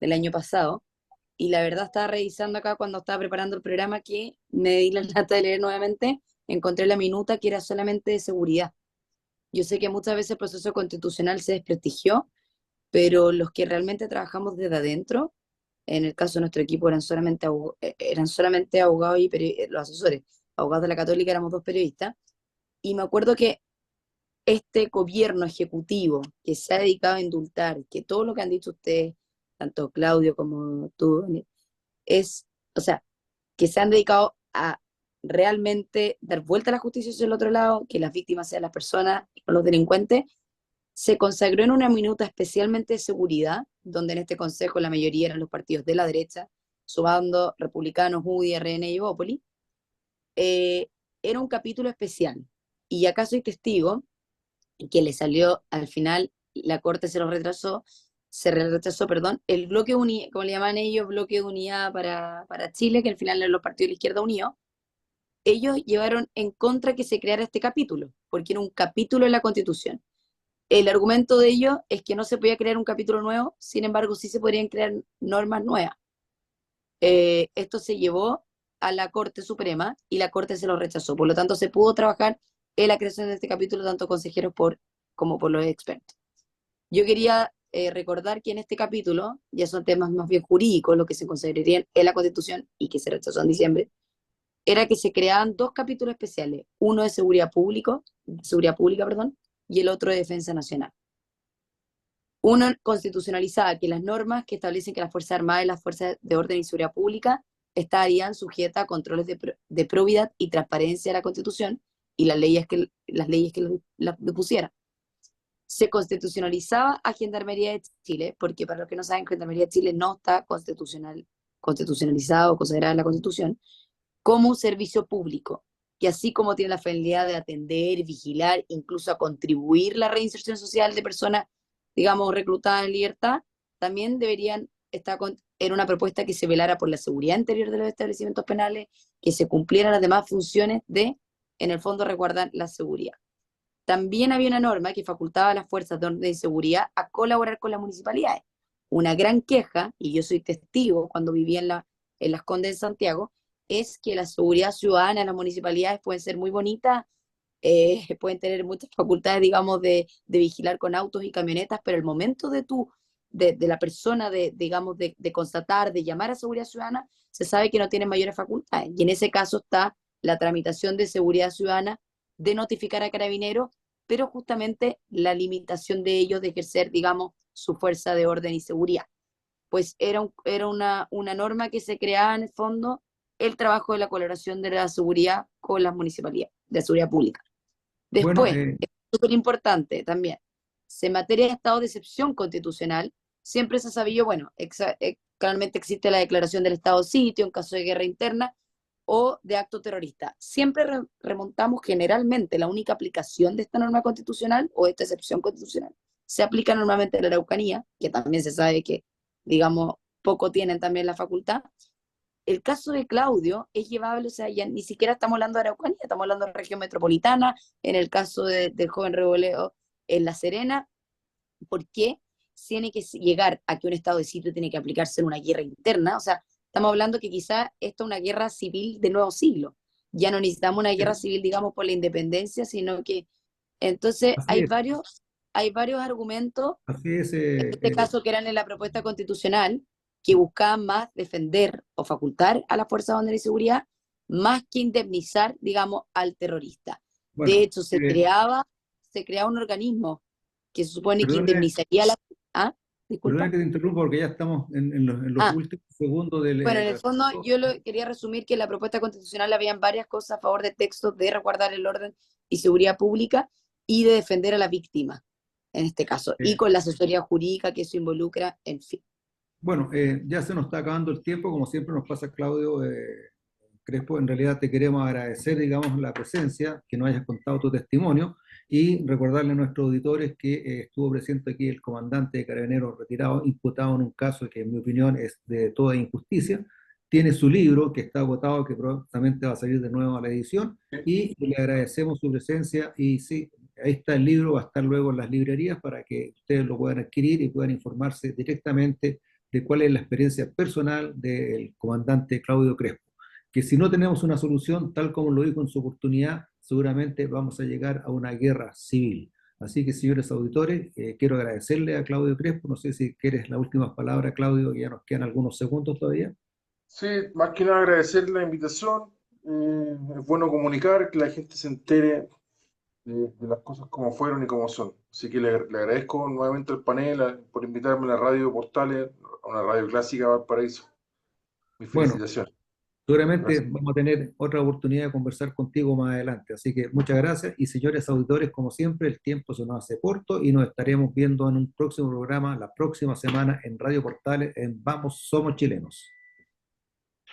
del año pasado, y la verdad estaba revisando acá cuando estaba preparando el programa que me di la lata de leer nuevamente, encontré la minuta que era solamente de seguridad. Yo sé que muchas veces el proceso constitucional se desprestigió, pero los que realmente trabajamos desde adentro, en el caso de nuestro equipo eran solamente abogados y los asesores, abogados de la Católica éramos dos periodistas, y me acuerdo que este gobierno ejecutivo que se ha dedicado a indultar, que todo lo que han dicho ustedes, tanto Claudio como tú, Daniel, es, o sea, que se han dedicado a realmente dar vuelta a la justicia hacia el otro lado, que las víctimas sean las personas y no los delincuentes, se consagró en una minuta especialmente de seguridad, donde en este consejo la mayoría eran los partidos de la derecha, sumando republicanos, UDI, RN y Bópoli. eh, Era un capítulo especial. Y acá soy testigo que le salió al final, la Corte se retrasó, perdón, el bloque de unidad, como le llaman ellos, bloque de unidad para Chile, que al final eran los partidos de la izquierda unidos. Ellos llevaron en contra que se creara este capítulo, porque era un capítulo de la Constitución. El argumento de ellos es que no se podía crear un capítulo nuevo, sin embargo sí se podrían crear normas nuevas. Esto se llevó a la Corte Suprema y la Corte se lo rechazó. Por lo tanto, se pudo trabajar en la creación de este capítulo, tanto consejeros como por los expertos. Yo quería recordar que en este capítulo, ya son temas más bien jurídicos, lo que se considerarían en la Constitución y que se rechazó en diciembre, era que se creaban dos capítulos especiales, uno de seguridad pública, perdón, y el otro de defensa nacional. Uno constitucionalizaba que las normas que establecen que las Fuerzas Armadas y las Fuerzas de Orden y Seguridad Pública estarían sujetas a controles de probidad y transparencia de la Constitución y las leyes que las pusieran. Se constitucionalizaba a Gendarmería de Chile, porque para los que no saben, Gendarmería de Chile no está constitucionalizado o considerada en la Constitución, como un servicio público, que así como tiene la finalidad de atender, vigilar, incluso a contribuir la reinserción social de personas, digamos, reclutadas en libertad, también deberían estar en una propuesta que se velara por la seguridad interior de los establecimientos penales, que se cumplieran las demás funciones de, en el fondo, resguardar la seguridad. También había una norma que facultaba a las fuerzas de orden y seguridad a colaborar con las municipalidades. Una gran queja, y yo soy testigo cuando vivía en Las Condes de Santiago, es que la seguridad ciudadana en las municipalidades puede ser muy bonita, pueden tener muchas facultades, digamos, de vigilar con autos y camionetas, pero el momento de la persona, digamos, de constatar, de llamar a seguridad ciudadana, se sabe que no tienen mayores facultades. Y en ese caso está la tramitación de seguridad ciudadana, de notificar a Carabineros, pero justamente la limitación de ellos de ejercer, digamos, su fuerza de orden y seguridad. Pues era una norma que se creaba en el fondo el trabajo de la colaboración de la seguridad con las municipalidades, de la seguridad pública. Bueno, Después, es súper importante también, en materia de estado de excepción constitucional, siempre se ha sabido, bueno, claramente existe la declaración del estado de sitio en caso de guerra interna o de acto terrorista. Siempre remontamos generalmente la única aplicación de esta norma constitucional o de esta excepción constitucional. Se aplica normalmente en la Araucanía, que también se sabe que, digamos, poco tienen también la facultad. El caso de Claudio es llevable, o sea, ya ni siquiera estamos hablando de Araucanía, estamos hablando de región metropolitana, en el caso del joven Reboleo en La Serena. ¿Por qué tiene que llegar a que un estado de sitio tiene que aplicarse en una guerra interna? O sea, estamos hablando que quizá esto es una guerra civil de nuevo siglo. Ya no necesitamos una guerra civil, digamos, por la independencia, sino que entonces así es, hay varios argumentos, así es, en este caso que eran en la propuesta constitucional, que buscaban más defender o facultar a las fuerzas de orden y seguridad, más que indemnizar, digamos, al terrorista. De bueno, hecho, se creaba un organismo que se supone que perdone, indemnizaría a la... ¿Ah? perdone Disculpa. que te interrumpa porque ya estamos en los Ah, últimos segundos del bueno, en el fondo asunto. yo quería resumir que en la propuesta constitucional habían varias cosas a favor de textos de resguardar el orden y seguridad pública y de defender a la víctima, en este caso, y Eh, con la asesoría jurídica que eso involucra, en fin. Bueno, ya se nos está acabando el tiempo, como siempre nos pasa, Claudio Crespo. En realidad te queremos agradecer, digamos, la presencia, que nos hayas contado tu testimonio y recordarle a nuestros auditores que estuvo presente aquí el comandante de Carabineros retirado, imputado en un caso que en mi opinión es de toda injusticia. Tiene su libro que está agotado, que probablemente va a salir de nuevo a la edición, y le agradecemos su presencia. Y sí, ahí está el libro, va a estar luego en las librerías para que ustedes lo puedan adquirir y puedan informarse directamente de cuál es la experiencia personal del comandante Claudio Crespo, que si no tenemos una solución, tal como lo dijo en su oportunidad, seguramente vamos a llegar a una guerra civil. Así que, señores auditores, quiero agradecerle a Claudio Crespo. No sé si quieres las últimas palabras, Claudio, que ya nos quedan algunos segundos todavía. Sí, más que nada agradecer la invitación. Es bueno comunicar, que la gente se entere de las cosas como fueron y como son. Así que le agradezco nuevamente al panel por invitarme a la radio Portales, a una radio clásica de Valparaíso. Mis Bueno, felicitaciones. seguramente Gracias. vamos a tener otra oportunidad de conversar contigo más adelante. Así que muchas gracias y señores auditores, como siempre, el tiempo se nos hace corto y nos estaremos viendo en un próximo programa la próxima semana en Radio Portales en Vamos, Somos Chilenos.